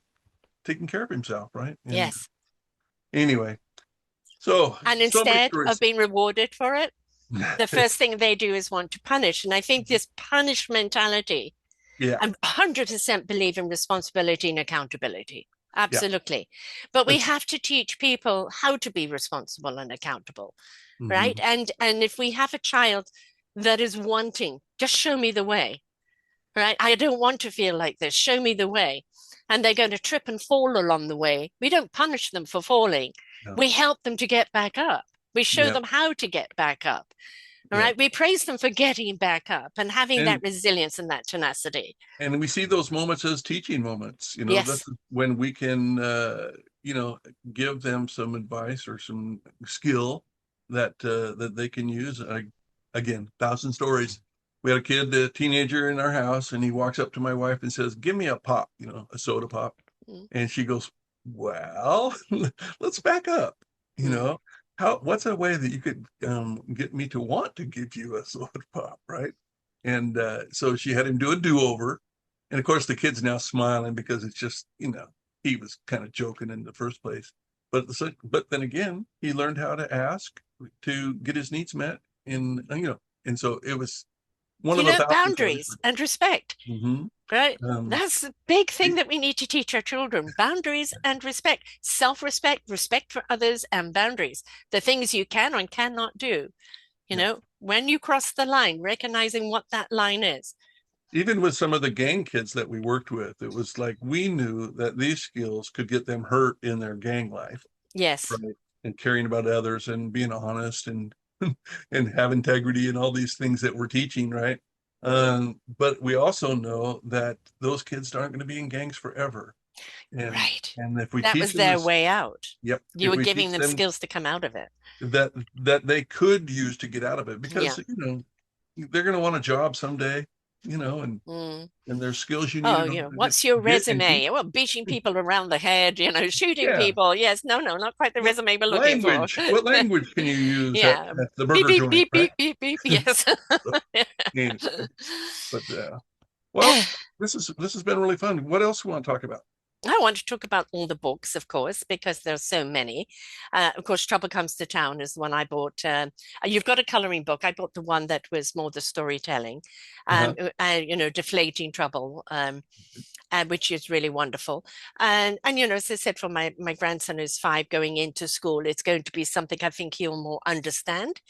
taking care of himself, right? And Yes. anyway, so And so many instead of stories. being rewarded for it, the first thing they do is want to punish. And I think this punish mentality, Yeah, I 100% believe in responsibility and accountability. yeah. Absolutely. But we It's have to teach people how to be responsible and accountable, right? mhm. And if we have a child that is wanting, just show me the way, right? I don't want to feel like this. Show me the way. And they're going to trip and fall along the way. We don't punish them for falling. Yeah, We help them to get back up. We show yeah, them how to get back up. All yeah. right. We praise them for getting back up and having that And resilience and that tenacity. and we see those moments as teaching moments. This Yes. is when we can give them some advice or some skill that they can use. Again, 1,000 stories. We had a kid, a teenager in our house, and he walks up to my wife and says, "Give me a pop, a soda pop." Mm, And she goes, "Well, let's back up. You mm, know, what's a way that you could get me to want to give you a soda pop, right?" And so she had him do a do-over. And of course, the kid's now smiling because it's just, he was kind of joking in the first place. But then again, he learned how to ask to get his needs met. And so it was one of the thousand Boundaries ways. and respect, Mhm. right? Um, That's the big thing y- that we need to teach our children: boundaries and respect, self-respect, respect for others, and boundaries. The things you can and cannot do. yeah. When you cross the line, recognizing what that line is. Even with some of the gang kids that we worked with, it was like we knew that these skills could get them hurt in their gang life, Yes, right? And caring about others and being honest and and have integrity and all these things that we're teaching, right? But we also know that those kids aren't going to be in gangs forever. And right. and if we That teach was them their this, way out. yep, You if were we giving teach them them skills to come out of it. that they could use to get out of it, Yeah. because they're going to want a job someday, Mm. and there's skills you need Oh, in order to what's your get and keep. resume? Well, beating people around the head, shooting Yeah. people. Yes, no, no, not quite the What resume we're looking for. language? What language can you use Yeah. at the Beep, burger beep, joint, beep, right? beep, beep, beep. Yes. Anyway, but well, this has been really fun. What else do you want to talk about? I want to talk about all the books, of course, because there's so many. Of course, Trouble Comes to Town is the one I bought. You've got a coloring book. I bought the one that was more the storytelling, Uh-huh. Deflating Trouble, which is really wonderful. And as I said, for my grandson who's 5 going into school, it's going to be something I think he'll more understand.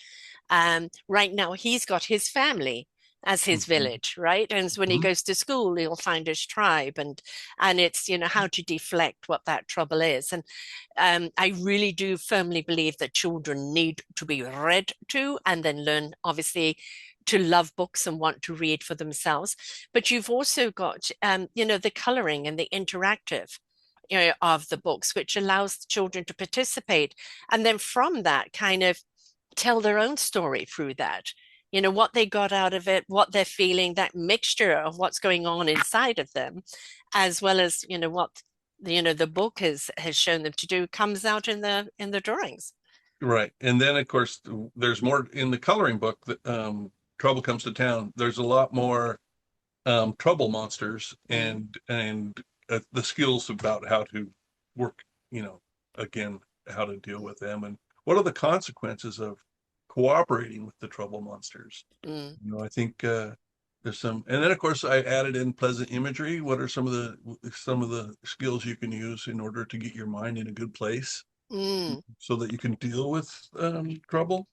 Right now, he's got his family as his Mhm. village, right? And so when he Mhm. goes to school, he'll find his tribe, and it's how to deflect what that trouble is. And I really do firmly believe that children need to be read to and then learn, obviously, to love books and want to read for themselves. But you've also got, the coloring and the interactive. Of the books, which allows the children to participate. And then from that, kind of tell their own story through that. What they got out of it, what they're feeling, that mixture of what's going on inside of them, as well as, what the book has shown them to do comes out in the drawings. Right. And then, of course, there's more in the coloring book that Trouble Comes to Town. There's a lot more trouble monsters Mm, and the skills about how to work, you know, again, how to deal with them and what are the consequences of cooperating with the trouble monsters. mm, I think there's some, and then of course I added in pleasant imagery. What are some of the skills you can use in order to get your mind in a good place mm, so that you can deal with trouble?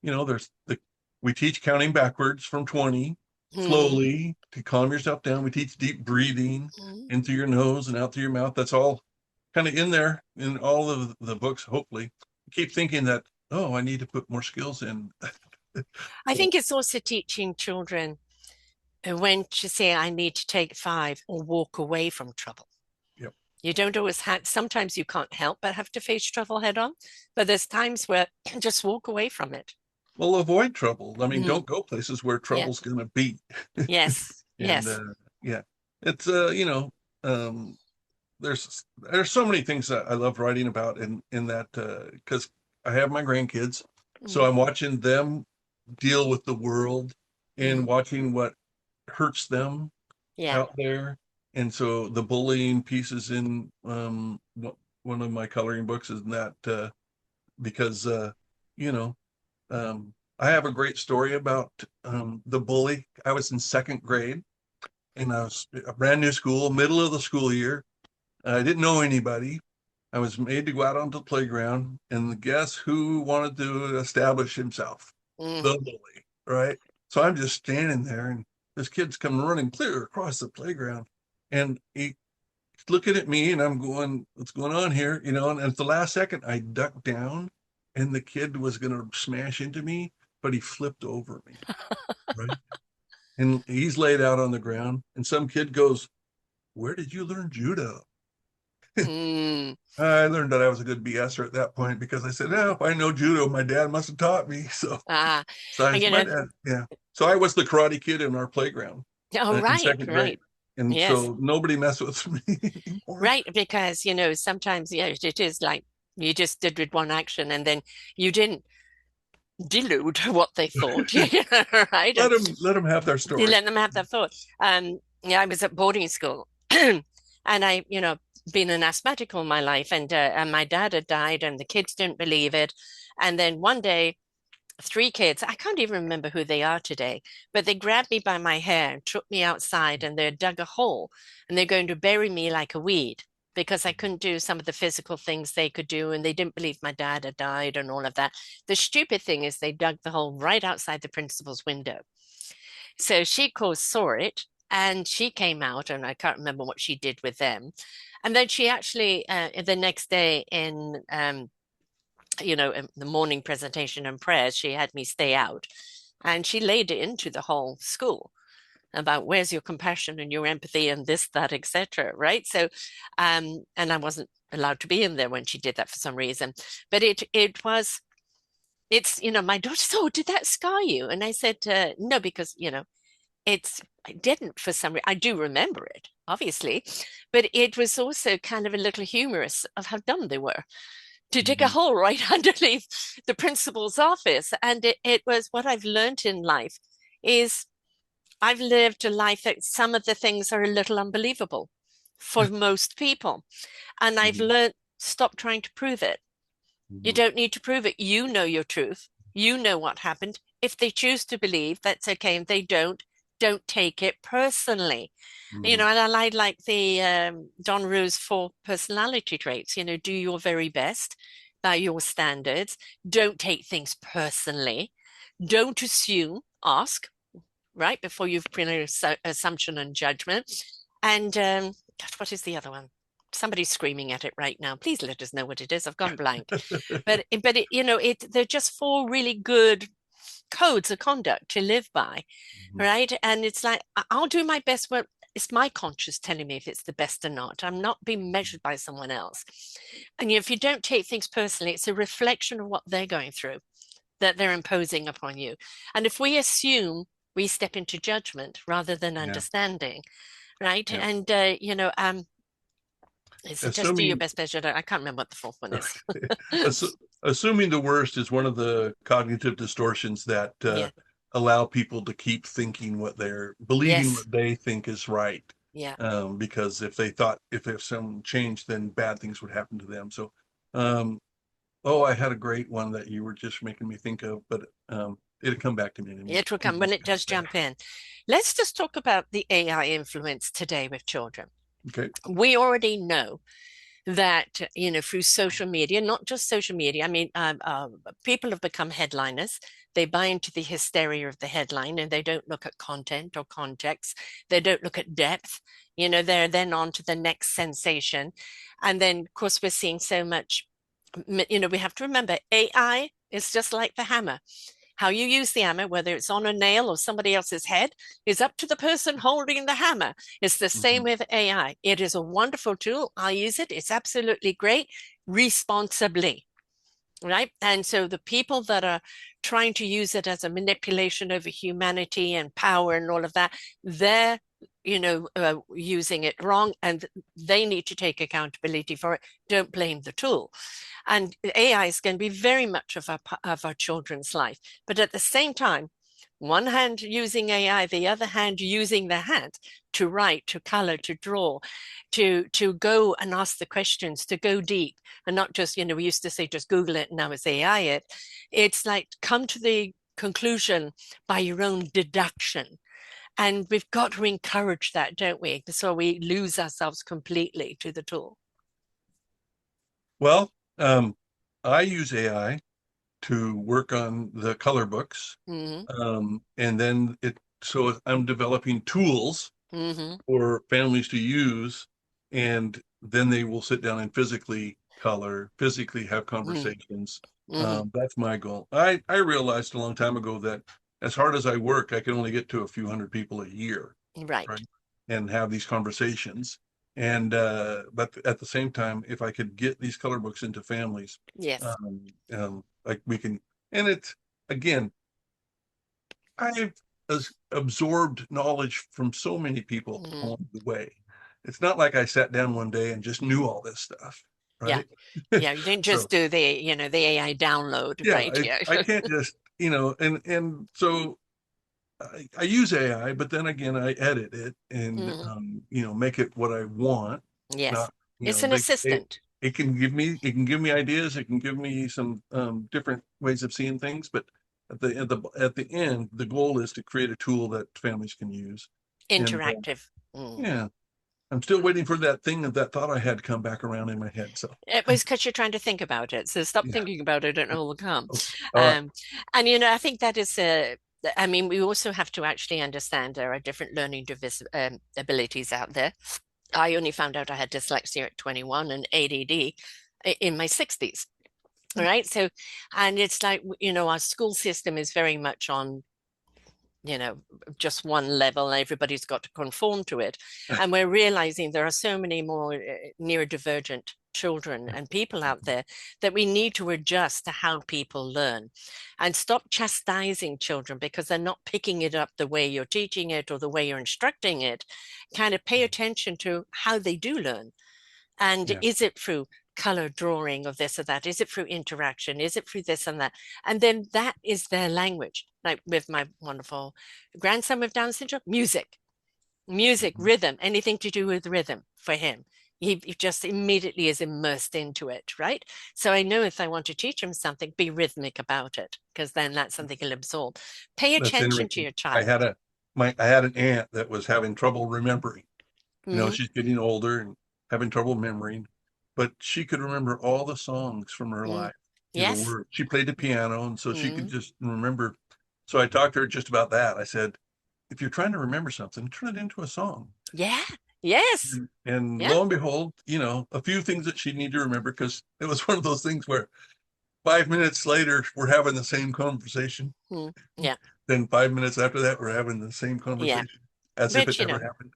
There's the we teach counting backwards from 20 mm, slowly to calm yourself down. We teach deep breathing mm. in through your nose and out through your mouth. That's all kind of in there in all of the books, hopefully. Keep thinking that, oh, I need to put more skills in. I So, think it's also teaching children when to say, I need to take 5 or walk away from trouble. yep. You don't always have, sometimes you can't help but have to face trouble head on, but there's times where just walk away from it. Well, avoid trouble. I mean, Mm, don't go places where yeah. trouble's going to be. Yes. And Yes. yeah, it's um, there's so many things that I love writing about in that because I have my grandkids, so Mm, I'm watching them deal with the world and mm, watching what hurts them yeah. out there. And so the bullying pieces in one of my coloring books is that because you know I have a great story about the bully. I was in second grade and I was a brand new school, middle of the school year. I didn't know anybody. I was made to go out onto the playground, and guess who wanted to establish himself? Mm. The bully, right? So I'm just standing there, and this kid's coming running clear across the playground, and he's looking at me, and I'm going, "What's going on here?" And at the last second, I ducked down, and the kid was going to smash into me, but he flipped over me, right? And he's laid out on the ground, and some kid goes, "Where did you learn judo?" Mm. I learned that I was a good BSer at that point because I said, "No, if I know judo, my dad must have taught me." So, Ah, so I and said, "My dad, yeah." So I was the karate kid in our playground oh, in right, second grade, right. and Yes, so nobody messed with me anymore. right. Because, sometimes, yeah, it is like you just did with one action and then you didn't delude what they thought, right? And Let them have their you story. let them have that thought. Yeah, I was at boarding school and I, been an asthmatic all my life and my dad had died and the kids didn't believe it. And then one day three kids. I can't even remember who they are today, but they grabbed me by my hair and took me outside and they dug a hole and they're going to bury me like a weed because I couldn't do some of the physical things they could do. And they didn't believe my dad had died and all of that. The stupid thing is they dug the hole right outside the principal's window. So she, of course, saw it and she came out, and I can't remember what she did with them. And then she actually, the next day in the morning presentation and prayers, she had me stay out and she laid it into the whole school about where's your compassion and your empathy and this, that, etc. Right. So, and I wasn't allowed to be in there when she did that for some reason, but my daughter said, "Oh, did that scar you?" And I said, "No, because I didn't for some reason. I do remember it, obviously, but it was also kind of a little humorous of how dumb they were to dig a Mhm. hole right underneath the principal's office. And it was what I've learned in life is I've lived a life that some of the things are a little unbelievable for most people. And I've Mhm. learned stop trying to prove it. You Mhm. don't need to prove it. You know your truth. You know what happened. If they choose to believe, that's okay. And they don't take it personally. Mhm. And I like the Don Rue's four personality traits. Do your very best by your standards. Don't take things personally. Don't assume, ask, right, before you've put an assumption and judgment. And gosh, what is the other one? Somebody's screaming at it right now. Please let us know what it is. I've gone blank. They're just four really good codes of conduct to live by, Mhm. right? And it's like I'll do my best when it's my conscience telling me if it's the best or not. I'm not being measured by someone else. And if you don't take things personally, it's a reflection of what they're going through that they're imposing upon you. And if we assume, we step into judgment rather than Yeah. understanding, right? Yeah. And it's just do your Assuming best measure. I can't remember what the fourth one is. assu- assuming the worst is one of the cognitive distortions that Yeah. allow people to keep thinking what they're believing Yes. what they think is right. Yeah. Because if there's some change, then bad things would happen to them. So, um, oh, I had a great one that you were just making me think of, but it'll come back to me in a It will few come when minutes. it does jump in. Let's just talk about the AI influence today with children. Okay. We already know that through social media, not just social media. I mean, people have become headliners. They buy into the hysteria of the headline and they don't look at content or context. They don't look at depth. They're then on to the next sensation. And then, of course, we're seeing so much. We have to remember AI is just like the hammer. How you use the hammer, whether it's on a nail or somebody else's head, is up to the person holding the hammer. It's the same Mhm. with AI. It is a wonderful tool. I use it. It's absolutely great, responsibly, right? And so the people that are trying to use it as a manipulation over humanity and power and all of that, they're using it wrong, and they need to take accountability for it. Don't blame the tool. And AI is going to be very much of our children's life. But at the same time, one hand using AI, the other hand using the hand to write, to color, to draw, to go and ask the questions, to go deep, and not just, we used to say just Google it and now it's AI it. It's like come to the conclusion by your own deduction. And we've got to encourage that, don't we? So we lose ourselves completely to the tool. Well, I use AI to work on the color books. Mm-hmm. And then so I'm developing tools Mm-hmm. for families to use, and then they will sit down and physically color, physically have conversations. Mm-hmm. That's my goal. I realized a long time ago that as hard as I work, I can only get to a few hundred people a year, Right. right? And have these conversations. And but at the same time, if I could get these color books into families, Yes. like we can, and it's again, I've absorbed knowledge from so many people Mm-hmm. along the way. It's not like I sat down one day and just knew all this stuff, Yeah. right? Yeah. You didn't just So do the AI download, yeah, right? Yeah. I can't just, and so I use AI, but then again, I edit it and Mm-hmm. make it what I want. Yes. Not, It's an assistant. it can give me ideas. It can give me some different ways of seeing things, but at the end, the goal is to create a tool that families can use. And Interactive. Mm. yeah, I'm still waiting for that thing that thought I had come back around in my head. So It was because you're trying to think about it. So stop yeah, thinking about it and it will come. okay. All right. Um, and, I think that is I mean, we also have to actually understand there are different learning abilities out there. I only found out I had dyslexia at 21 and ADD in my 60s. All right. So, and it's like, our school system is very much on, just one level, and everybody's got to conform to it. And we're realizing there are so many more neurodivergent children and people out there that we need to adjust to how people learn and stop chastising children because they're not picking it up the way you're teaching it or the way you're instructing it. Kind of pay attention to how they do learn. And Yeah. is it through color drawing of this or that? Is it through interaction? Is it through this and that? And then that is their language. Like with my wonderful grandson with Down syndrome, music, Mhm. rhythm, anything to do with rhythm for him. He just immediately is immersed into it, right? So I know if I want to teach him something, be rhythmic about it, because then that's something he'll absorb. Pay That's attention to interesting. your child. I had an aunt that was having trouble remembering. Mm, She's getting older and having trouble remembering, but she could remember all the songs from her mm. life. The Yes. word. She played the piano, and so she could Mm. just remember. So I talked to her just about that. I said, if you're trying to remember something, turn it into a song. Yeah. Yes. And Yeah. lo and behold, a few things that she'd need to remember because it was one of those things where 5 minutes later we're having the same conversation. Mm. Yeah. Then 5 minutes after that we're having the same Yeah. conversation as if But it never happened.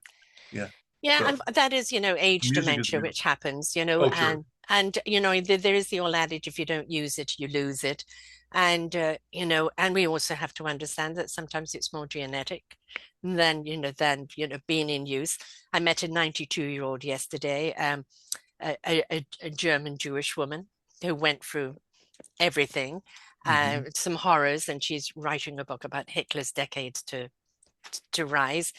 Yeah. yeah, So and that is, age music is dementia, beautiful. which happens, Oh, sure. and there is the old adage, if you don't use it, you lose it. And and we also have to understand that sometimes it's more genetic than being in use. I met a 92-year-old yesterday, a German Jewish woman who went through everything, Hmm. some horrors, and she's writing a book about Hitler's decades to rise.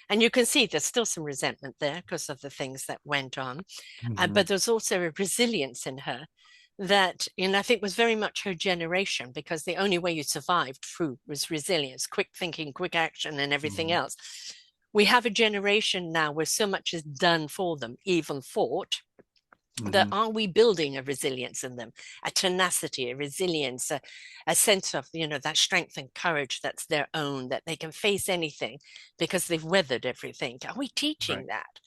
And you can see there's still some resentment there because of the things that went on. Hmm. But there's also a resilience in her that, I think was very much her generation, because the only way you survived through was resilience, quick thinking, quick action, and everything Hmm. else. We have a generation now where so much is done for them, even thought, that Hmm. are we building a resilience in them, a tenacity, a resilience, a sense of that strength and courage that's their own, that they can face anything because they've weathered everything? Are we teaching Right. that?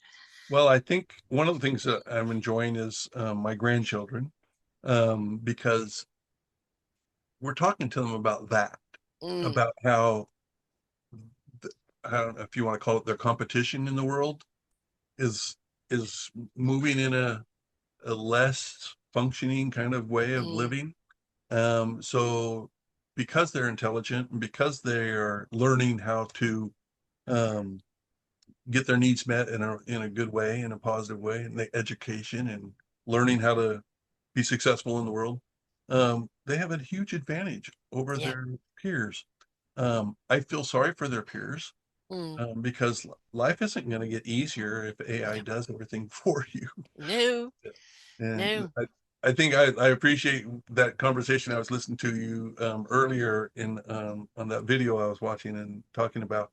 Well, I think one of the things that I'm enjoying is my grandchildren, because we're talking to them about that, Mm, about how, I don't know if you want to call it, their competition in the world is is moving in a less functioning kind of way of mm, living. So because they're intelligent and because they are learning how to um, get their needs met in a good way, in a positive way, in the education and learning how to be successful in the world, they have a huge advantage over yeah. their peers. I feel sorry for their peers, Mm, because life isn't going to get easier if AI no, does everything for you. no, And no. I think I appreciate that conversation. I was listening to you earlier in on that video I was watching and talking about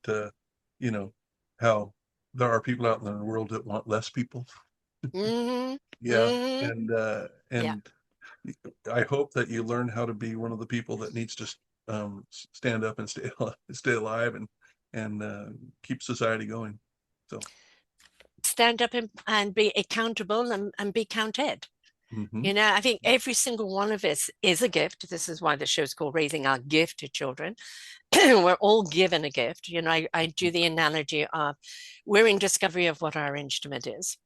you know how there are people out in the world that want less people. Hmm. Yeah, Hmm. Yeah. and I hope that you learn how to be one of the people that needs to stand up and stay alive and keep society going. So, Stand up and be accountable and be counted. hmm. I think every single one of us is a gift. This is why the show's called Raising Our Gifted Children. We're all given a gift. I do the analogy of we're in discovery of what our instrument is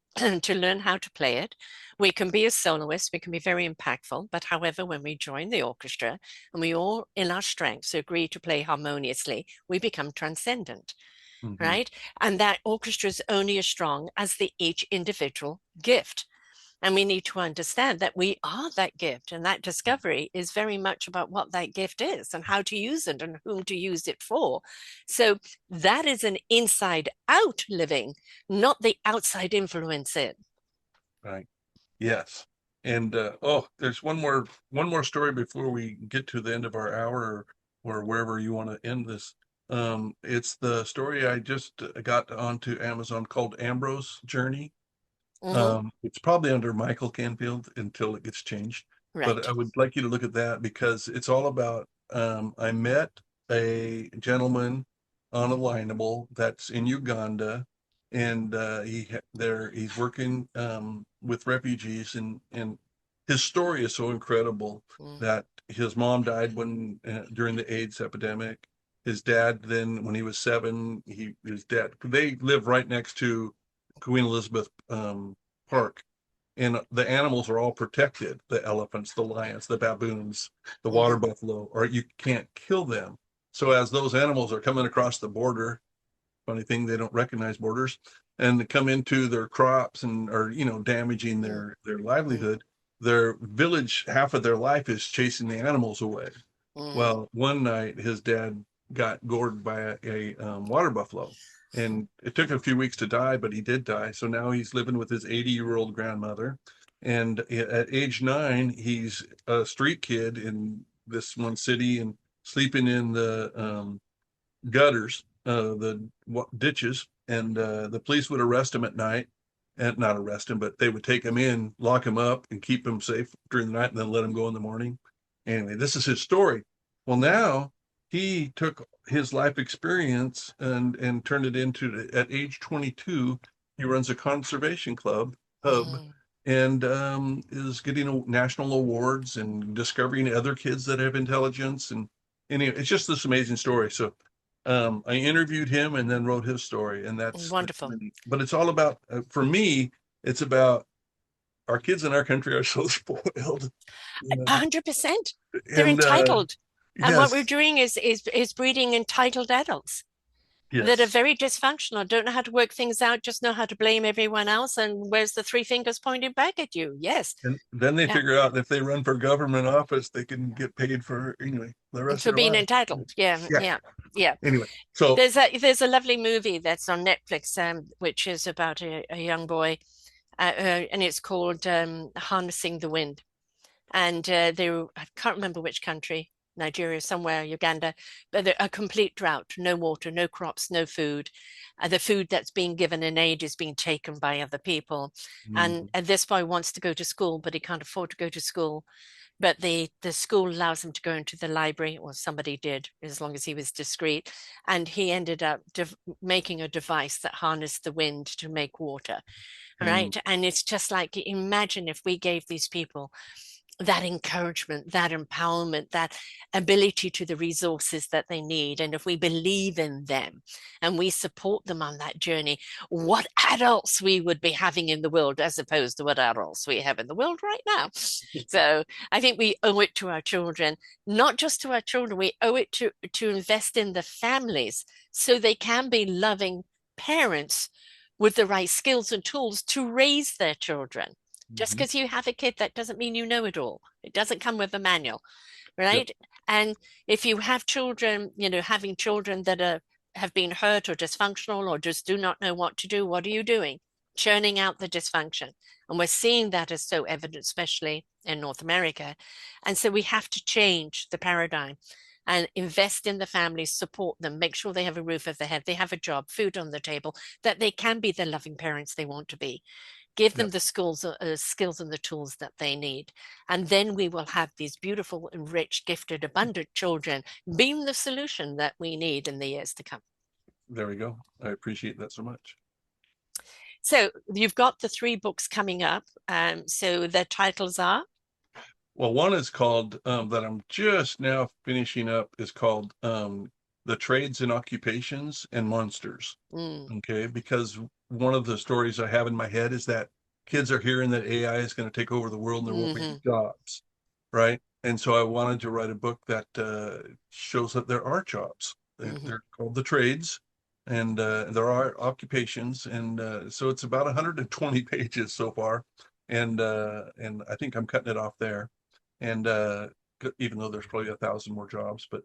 to learn how to play it. We can be a soloist, we can be very impactful, but however, when we join the orchestra and we all, in our strengths, agree to play harmoniously, we become transcendent, Hmm. right? And that orchestra is only as strong as the each individual gift. And we need to understand that we are that gift, and that discovery is very much about what that gift is and how to use it and whom to use it for. So that is an inside out living, not the outside influence in. Right. Yes. And oh, there's one more story before we get to the end of our hour. or wherever you want to end this. It's the story I just got onto Amazon called Ambrose Journey. Hmm. It's probably under Michael Canfield until it gets changed. But I Right. would like you to look at that because it's all about I met a gentleman on a lineable that's in Uganda, and he's working with refugees, and his story is so incredible Mm, that his mom died when during the AIDS epidemic. His dad then, when he was 7, his dad, they live right next to Queen Elizabeth Park, and the animals are all protected: the elephants, the lions, the baboons, the water mhm, buffalo, or you can't kill them. So as those animals are coming across the border, funny thing, they don't recognize borders, and they come into their crops and are, damaging mm, their mm, livelihood. Their village, half of their life is chasing the animals away. mm, Well, one night his dad got gored by a water buffalo, and it took a few weeks to die, but he did die. So now he's living with his 80-year-old grandmother. And at age 9, he's a street kid in this one city and sleeping in the gutters, the ditches, and the police would arrest him at night, and not arrest him, but they would take him in, lock him up, and keep him safe during the night, and then let him go in the morning. Anyway, this is his story. Well, mm, now he took his life experience and turned it into, at age 22, he runs a conservation hub, mm. and is getting national awards and discovering other kids that have intelligence, and anyway, it's just this amazing story. So I interviewed him and then wrote his story, and that's Wonderful. really, but it's all about, for me, it's about our kids in our country are so spoiled, you know, 100%. They're and entitled. And what we're yes, doing is breeding entitled adults that are yes, very dysfunctional, don't know how to work things out, just know how to blame everyone else. And where's the three fingers pointing back at you? Yes. and then they Yeah. figure out if they run for government office, they can get paid for, anyway, the rest For of their being life. entitled. Yeah. Yeah. Yeah. Yeah. Anyway, so There's a lovely movie that's on Netflix, which is about a young boy, and it's called Harnessing the Wind. And I can't remember which country, Nigeria, somewhere, Uganda, but a complete drought, no water, no crops, no food. The food that's being given in aid is being taken by other people. And this boy wants to go to school, but he can't afford to go to school. But the school allows him to go into the library, or somebody did, as long as he was discreet. And he ended up making a device that harnessed the wind to make water. mm, Right. And it's just like, imagine if we gave these people that encouragement, that empowerment, that ability to the resources that they need. And if we believe in them and we support them on that journey, what adults we would be having in the world as opposed to what adults we have in the world right now. So I think we owe it to our children, not just to our children, we owe it to invest in the families so they can be loving parents with the right skills and tools to raise their children. Just mhm, because you have a kid, that doesn't mean you know it all. It doesn't come with a manual, yep, right? And if you have children, having children that have been hurt or dysfunctional or just do not know what to do, what are you doing? Churning out the dysfunction. And we're seeing that as so evident, especially in North America. And so we have to change the paradigm and invest in the families, support them, make sure they have a roof over their head, they have a job, food on the table, that they can be the loving parents they want to be. Give them yep. the skills and the tools that they need. And then we will have these beautiful, enriched, gifted, abundant children being the solution that we need in the years to come. There we go. I appreciate that so much. So you've got the 3 books coming up. So the titles are? Well, one is called, that I'm just now finishing up, is called The Trades and Occupations and Monsters. Mm, Okay, because one of the stories I have in my head is that kids are hearing that AI is going to take over the world and there won't be any hmm jobs, right? And so I wanted to write a book that shows that there are jobs. hmm They're called the trades, and there are occupations, and so it's about 120 pages so far, and I think I'm cutting it off there, and even though there's probably 1,000 more jobs, but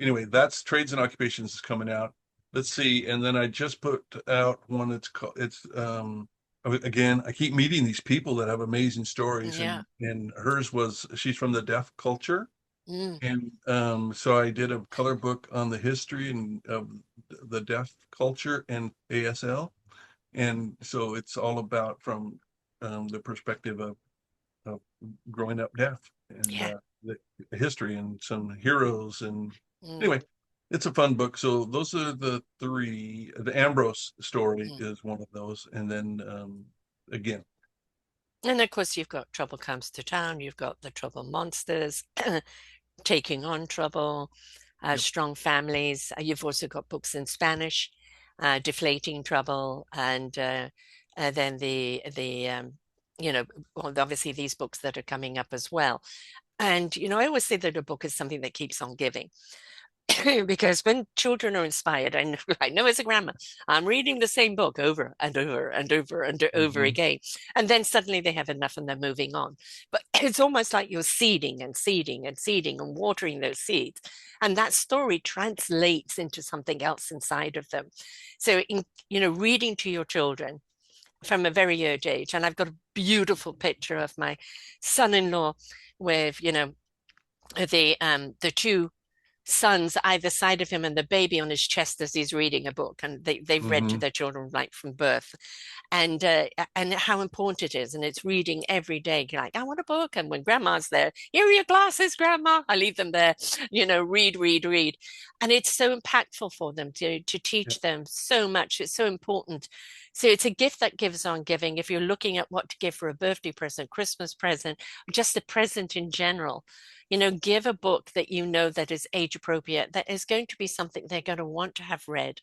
anyway, that's Trades and Occupations is coming out. Let's see, and then I just put out one that's called, it's again, I keep meeting these people that have amazing stories, Yeah. and hers was, she's from the deaf culture, Mm. And so I did a color book on the history and of the deaf culture and ASL. And so it's all about from the perspective of growing up deaf and Yeah. the history and some heroes. And Mm. anyway, it's a fun book. So those are the three. The Ambrose story Mm. is one of those. And then again, And of course, you've got Trouble Comes to Town, you've got the Trouble Monsters, Taking on Trouble, yep. Strong Families. You've also got books in Spanish, Deflating Trouble, and then you know, well, obviously these books that are coming up as well. And, you know, I always say that a book is something that keeps on giving. Because when children are inspired, I know as a grandma, I'm reading the same book over and over and over and over Mhm. again. And then suddenly they have enough and they're moving on. But it's almost like you're seeding and seeding and seeding and watering those seeds. And that story translates into something else inside of them. So, you know, reading to your children from a very early age. And I've got a beautiful picture of my son-in-law with, you know, the two sons either side of him and the baby on his chest as he's reading a book, and they've read to Mhm. their children right from birth, and how important it is. And it's reading every day. You're like, I want a book. And when grandma's there, here are your glasses, grandma. I leave them there, you know, read, read, read. And it's so impactful for them to Yeah. teach them so much. It's so important. So it's a gift that gives on giving. If you're looking at what to give for a birthday present, Christmas present, just a present in general, you know, give a book that you know that is age appropriate, that is going to be something they're going to want to have read,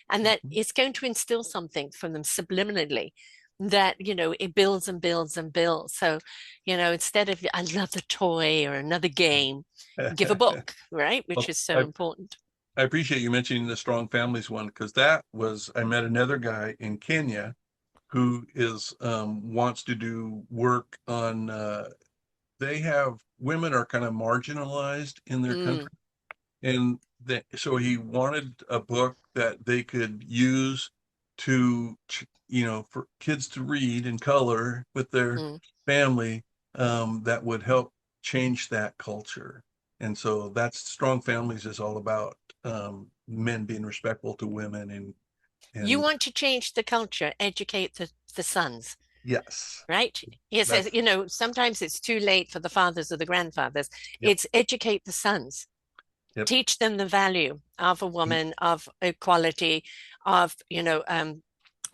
and that Mhm. it's going to instill something from them subliminally that, you know, it builds and builds and builds. So, you know, instead of another toy or another game, give a book, right? Which Well, is so important. I appreciate you mentioning the Strong Families one because that was I met another guy in Kenya who is wants to do work on they have women are kind of marginalized in their Mm, country, and so he wanted a book that they could use to for kids to read in color with their mm. family, that would help change that culture. And so that's Strong Families is all about men being respectful to women You and want to change the culture, educate the sons. yes, Right? Yes, that's you know, sometimes it's too late for the fathers or the grandfathers. yep, It's educate the sons, yep, teach them the value of a woman, of equality, of, you know,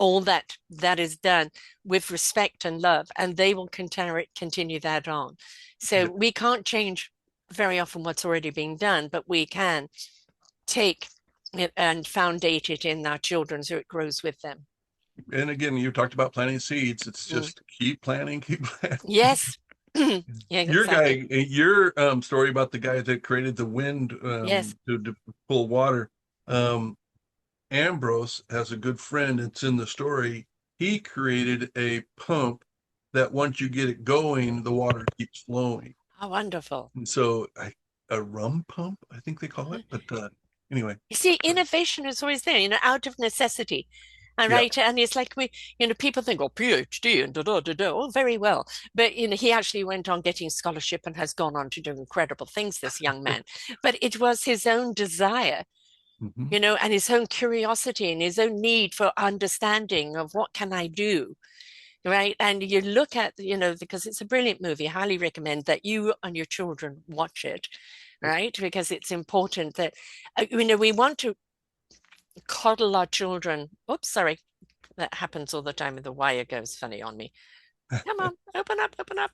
all that is done with respect and love, and they will continue that on. So yep. we can't change very often what's already being done, but we can take it and foundate it in our children so it grows with them. And again, you talked about planting seeds. It's Mm. just keep planting, keep planting. Yes. Yeah, Your exactly. guy, your story about the guy that created the wind Yes. to pull water. Um, Ambrose has a good friend. It's in the story. He created a pump that once you get it going, the water keeps flowing. How wonderful. And so, a rum pump, I think they call it. But anyway, You see, so, innovation is always there, you know, out of necessity. All yeah, right. And it's like you know, people think, oh, PhD and da da da da. Oh, very well. But, you know, he actually went on getting scholarship and has gone on to do incredible things, this young man. But it was his own desire, hmm you know, and his own curiosity and his own need for understanding of what can I do, right? And you look at, you know, because it's a brilliant movie, I highly recommend that you and your children watch it, right? Because it's important that, you know, we want to coddle our children. Oops, sorry. That happens all the time. The wire goes funny on me. Come on, open up, open up.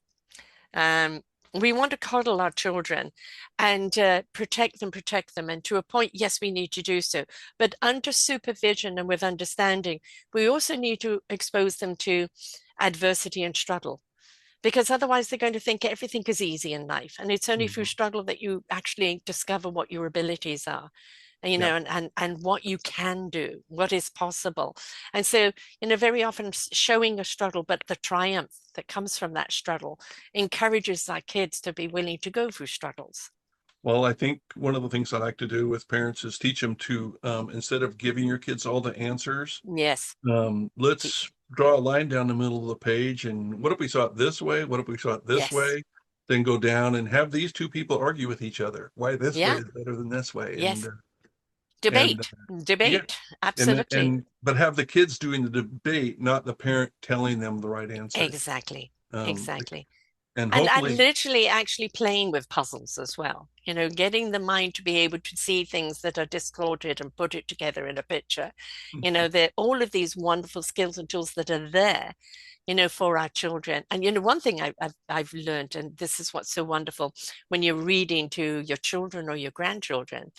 Um, we want to coddle our children and protect them. And to a point, yes, we need to do so. But under supervision and with understanding, we also need to expose them to adversity and struggle, because otherwise they're going to think everything is easy in life. And it's only through hmm struggle that you actually discover what your abilities are, you yeah. know, and what you can do, what is possible. And so, you know, very often showing a struggle, but the triumph that comes from that struggle encourages our kids to be willing to go through struggles. Well, I think one of the things I like to do with parents is teach them to, instead of giving your kids all the answers, Yes. let's draw a line down the middle of the page. And what if we saw it this way? What if we saw it this Yes. way? then go down and have these two people argue with each other. Why this way Yeah. is better than this way. Yes. And Debate. yeah, Debate. Absolutely. but have the kids doing the debate, not the parent telling them the right answer. Exactly. Um, Exactly. and And hopefully, literally actually playing with puzzles as well. Getting the mind to be able to see things that are discordant and put it together in a picture. That all of these wonderful skills and tools that are there, for our children. And one thing I've learned, and this is what's so wonderful when you're reading to your children or your grandchildren,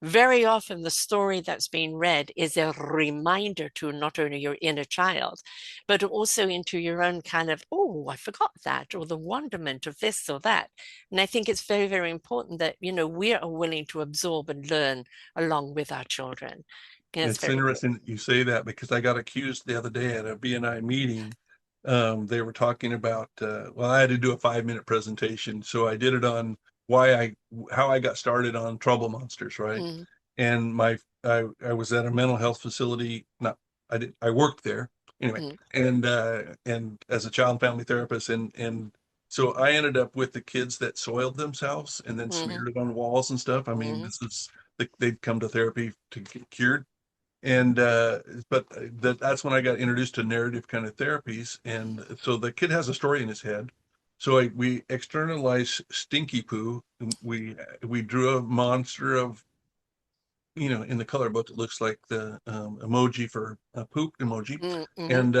very often the story that's being read is a reminder to not only your inner child, but also into your own kind of, oh, I forgot that, or the wonderment of this or that. And I think it's very, very important that, we are willing to absorb and learn along with our children. It's it's very important. interesting that you say that, because I got accused the other day at a BNI meeting. They were talking about, well, I had to do a 5-minute presentation. So I did it on how I got started on trouble monsters, right? Mm, And I was at a mental health facility. Not, I worked there anyway, mm, and as a child and family therapist, and so I ended up with the kids that soiled themselves and then mm, smeared it on walls and stuff. I mean, mm, they'd come to therapy to get cured. And but that's when I got introduced to narrative kind of therapies. And so the kid has a story in his head. So we externalize stinky poo. We drew a monster of, in the color book, it looks like the emoji for a poop emoji. mm, mm. And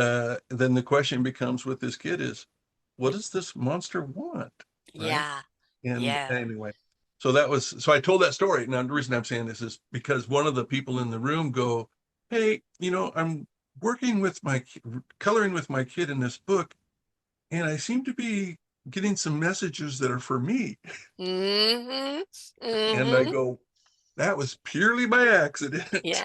then the question becomes with this kid is, what does this monster want? Right. Yeah. And Yeah. anyway, so I told that story. Now, the reason I'm saying this is because one of the people in the room go, hey, I'm working with coloring with my kid in this book, and I seem to be getting some messages that are for me. Hmm. And I Hmm. go, that was purely by accident. Yeah.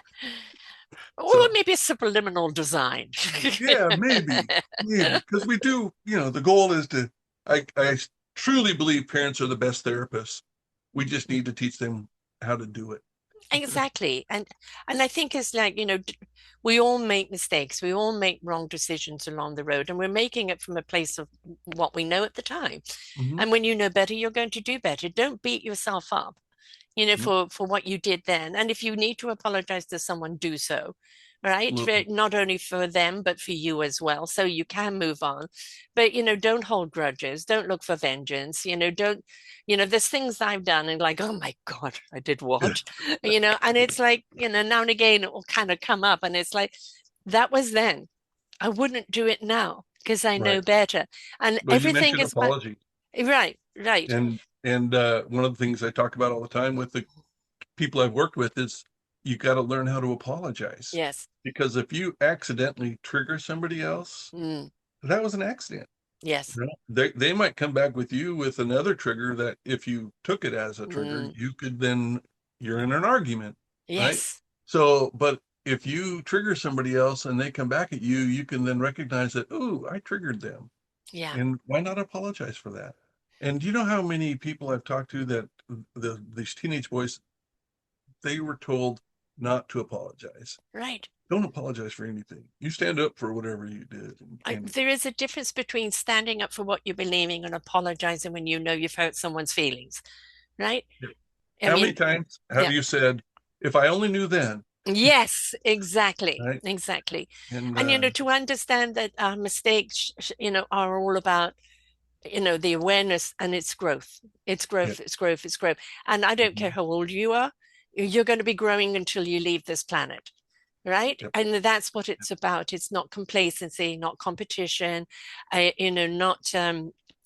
Or So maybe a subliminal design. yeah, maybe, because we do, the goal is to, I truly believe parents are the best therapists. We just need to teach them how to do it. Exactly. And I think it's like, we all make mistakes. We all make wrong decisions along the road, and we're making it from a place of what we know at the time. Mhm. And when you know better, you're going to do better. Don't beat yourself up, Yep, for what you did then. And if you need to apologize to someone, do so. Right? absolutely. Not only for them, but for you as well. So you can move on. But, don't hold grudges. Don't look for vengeance. Don't, there's things I've done and like, oh my God, I did what? And it's like, now and again it will kind of come up and it's like, that was then. I wouldn't do it now because I know Right. better. And Well, you everything mentioned is about, apology, right, right. and one of the things I talk about all the time with the people I've worked with is you got to learn how to apologize, Yes. because if you accidentally trigger somebody else, Mm, that was an accident. yes. They might come back with you with another trigger that if you took it as a trigger, Mm, you could then you're in an argument, right? yes. So, but if you trigger somebody else and they come back at you, you can then recognize that, oh, I triggered them. Yeah. And why not apologize for that? And do you know how many people I've talked to that these teenage boys, they were told not to apologize. Right. Don't apologize for anything. You stand up for whatever you did. And There is a difference between standing up for what you're believing and apologizing when you know you've hurt someone's feelings, right? I how many mean, times have yeah. you said, if I only knew then, Yes, exactly, right? exactly. And And to understand that our mistakes, are all about, the awareness and its growth. It's yeah, growth, it's growth, it's growth. And I don't care mhm, how old you are, you're going to be growing until you leave this planet. Right. yep, And that's what it's about. It's not complacency, not competition, not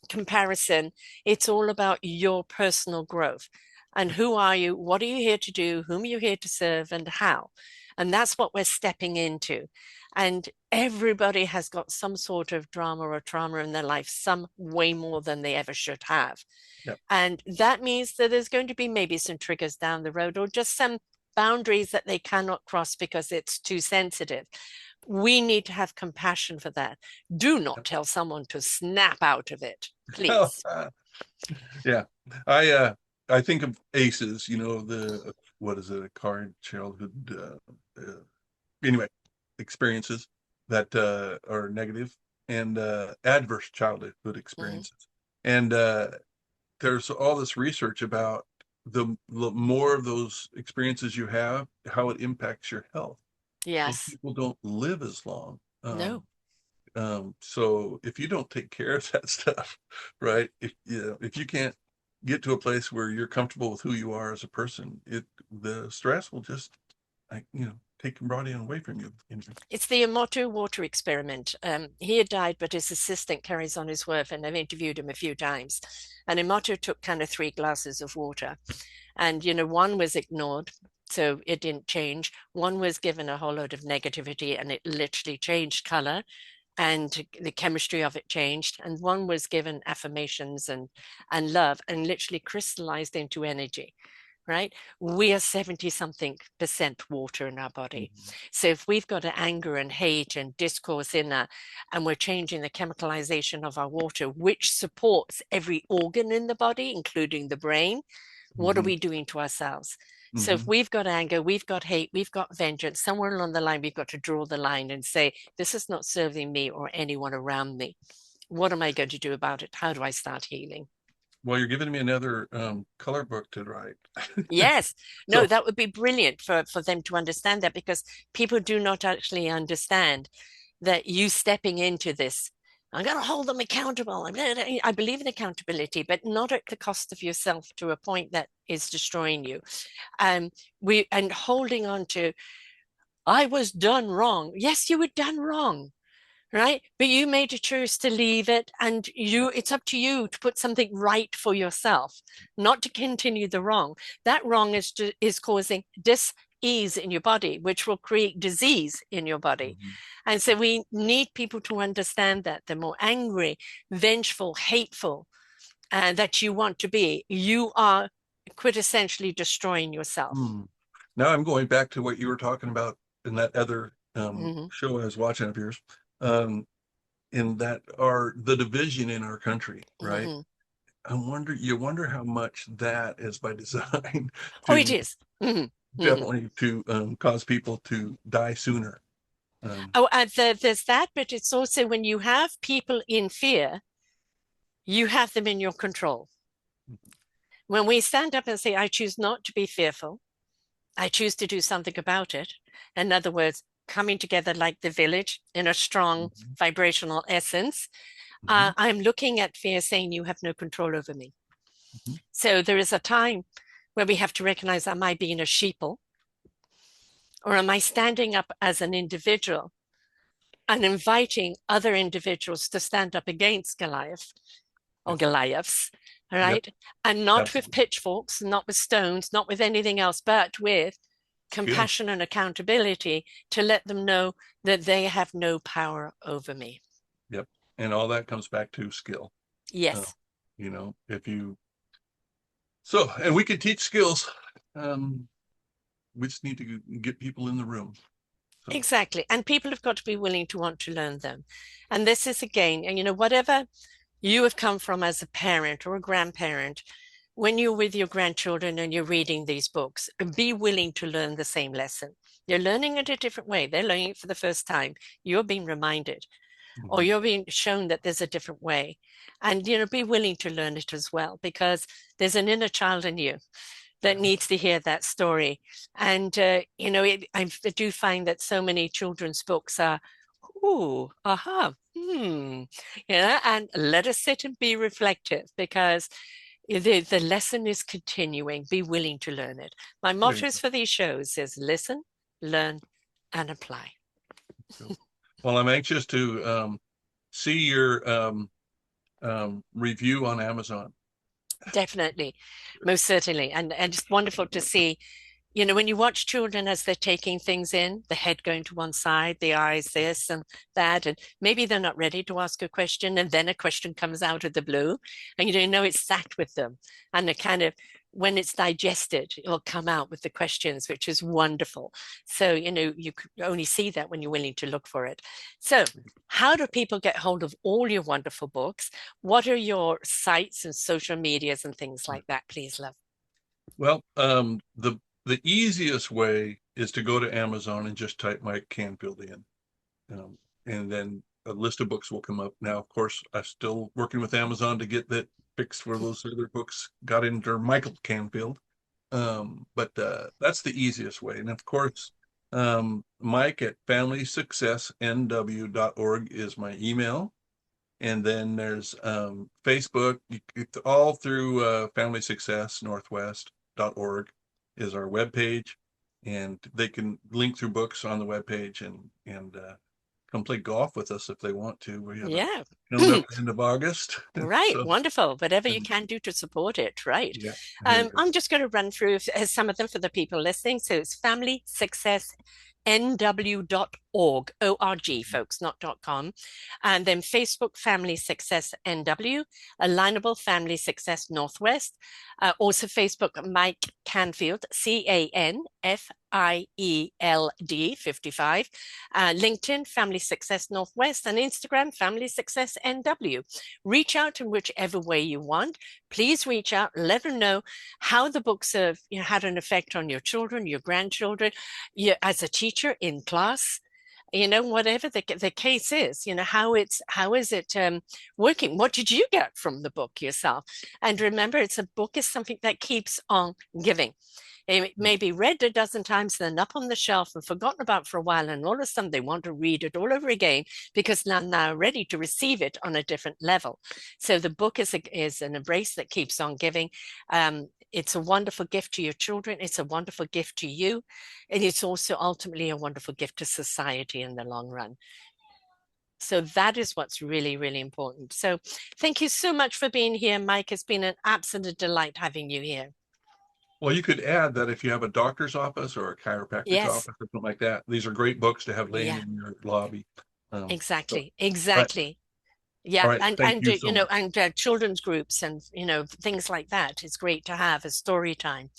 comparison. It's all about your personal growth. And who are you? What are you here to do? Whom are you here to serve and how? And that's what we're stepping into. And everybody has got some sort of drama or trauma in their life, some way more than they ever should have. yep. And that means that there's going to be maybe some triggers down the road or just some boundaries that they cannot cross because it's too sensitive. We need to have compassion for that. Do not tell someone to snap out of it, please. Yeah. I uh I think of ACEs, the what is it, acquired childhood anyway, experiences that are negative, and adverse childhood Mhm. experiences. And there's all this research about the more of those experiences you have, how it impacts your health. Those Yes. people don't live as long. No. So if you don't take care of that stuff, right? If you can't get to a place where you're comfortable with who you are as a person, the stress will just take your body away from you. It's the Emoto water experiment. He had died, but his assistant carries on his work, and I've interviewed him a few times. And Emoto took kind of 3 glasses of water, and one was ignored, so it didn't change. One was given a whole load of negativity, and it literally changed color, and the chemistry of it changed. And one was given affirmations and love, and literally crystallized into energy. Right? We are 70 something% water in our body. Mm-hmm. So if we've got anger and hate and discourse in that, and we're changing the chemicalization of our water, which supports every organ in the body, including the brain, what are Mm-hmm. we doing to ourselves? So if Mm-hmm. we've got anger, we've got hate, we've got vengeance, somewhere along the line, we've got to draw the line and say, this is not serving me or anyone around me. What am I going to do about it? How do I start healing? Well, you're giving me another color book to write. Yes, no, So, that would be brilliant for them to understand that, because people do not actually understand that you stepping into this, I'm going to hold them accountable. I believe in accountability, but not at the cost of yourself to a point that is destroying you. And holding on to, I was done wrong. Yes, you were done wrong, right? But you made a choice to leave it, and it's up to you to put something right for yourself, not to continue the wrong. That wrong is causing dis-ease in your body, which will create disease in your body. mhm. And so we need people to understand that the more angry, vengeful, hateful that you want to be, you are quintessentially destroying yourself. Hmm. Now I'm going back to what you were talking about in that other Hmm. show I was watching of yours. Um, in that are the division in our country, right? Hmm. You wonder how much that is by design Oh, it to is. Hmm. Hmm. definitely to cause people to die sooner. Um, Oh, and there's that, but it's also when you have people in fear, you have them in your control. When we stand up and say, I choose not to be fearful, I choose to do something about it. In other words, coming together like the village in a strong mhm, vibrational essence, mhm, I'm looking at fear saying, you have no control over me. mhm. So there is a time where we have to recognize, am I being a sheeple? Or am I standing up as an individual and inviting other individuals to stand up against Goliath or Yep, Goliaths, all yep, right? And not with absolutely. pitchforks, not with stones, not with anything else, but with Skill. compassion and accountability to let them know that they have no power over me. Yep. And all that comes back to skill. Uh, Yes, if you and we can teach skills. Um, we just need to get people in the room. So, exactly. And people have got to be willing to want to learn them. And this is again, and whatever you have come from as a parent or a grandparent, when you're with your grandchildren and you're reading these books, be willing to learn the same lesson. You're learning it a different way. They're learning it for the first time. You're being reminded, or mhm. you're being shown that there's a different way. And, be willing to learn it as well, because there's an inner child in you that Yeah. needs to hear that story. And, I do find that so many children's books are, ooh, aha, and let us sit and be reflective, because the lesson is continuing. Be willing to learn it. My There you mottos for these shows is listen, learn, and apply. go. Well, I'm anxious to see your review on Amazon. Definitely, most certainly. And it's wonderful to see, when you watch children as they're taking things in, the head going to one side, the eyes this and that, and maybe they're not ready to ask a question, and then a question comes out of the blue, and it's sat with them, and it kind of, when it's digested, it'll come out with the questions, which is wonderful. So, you can only see that when you're willing to look for it. So, how do people get hold of all your wonderful books? What are your sites and social medias and things like that, please, love? Well, the easiest way is to go to Amazon and just type Mike Canfield in, and then a list of books will come up. Now, of course, I'm still working with Amazon to get that fixed where those other books got into Michael Canfield. But that's the easiest way. And of course, Mike at FamilySuccessNW.org is my email. And then there's Facebook, all through Family Success Northwest.org is our webpage. And they can link through books on the webpage and come play golf with us if they want to. We have Yeah. coming up at the end of August. Right, So, wonderful. Whatever you and can do to support it, right? yeah, very good. I'm just going to run through some of them for the people listening. So it's FamilySuccessNW.org, O-R-G, folks, not .com. And then Facebook Family Success NW, Alignable Family Success Northwest. Also Facebook Mike Canfield, CANFIELD 55, LinkedIn Family Success Northwest, and Instagram Family Success NW. Reach out in whichever way you want. Please reach out, let them know how the books have had an effect on your children, your grandchildren, you, as a teacher in class. Whatever the case is, how is it working? What did you get from the book yourself? And remember, a book is something that keeps on giving. It may be read a dozen times, then up on the shelf and forgotten about for a while, and all of a sudden they want to read it all over again because now ready to receive it on a different level. So the book is an embrace that keeps on giving. It's a wonderful gift to your children. It's a wonderful gift to you. And it's also ultimately a wonderful gift to society in the long run. So that is what's really, really important. So thank you so much for being here, Mike. It's been an absolute delight having you here. Well, you could add that if you have a doctor's office or a chiropractor's Yes. office or something like that, these are great books to have laying in your lobby. Exactly. So, Exactly. Yeah, all right, thank you so much. and children's groups and things like that. It's great to have a story time.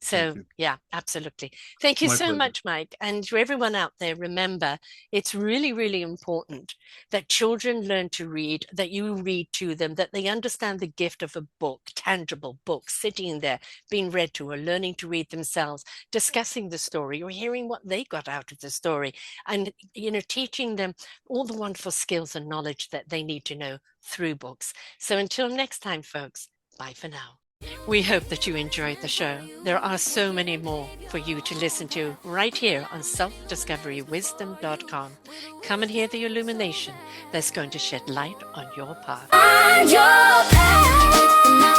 So yeah, absolutely. Thank you My so pleasure. much, Mike. And to everyone out there, remember, it's really, really important that children learn to read, that you read to them, that they understand the gift of a book, tangible book, sitting there, being read to, or learning to read themselves, discussing the story, or hearing what they got out of the story, and teaching them all the wonderful skills and knowledge that they need to know through books. So until next time, folks, bye for now. We hope that you enjoyed the show. There are so many more for you to listen to right here on selfdiscoverywisdom.com. Come and hear the illumination that's going to shed light on your path. Find your path.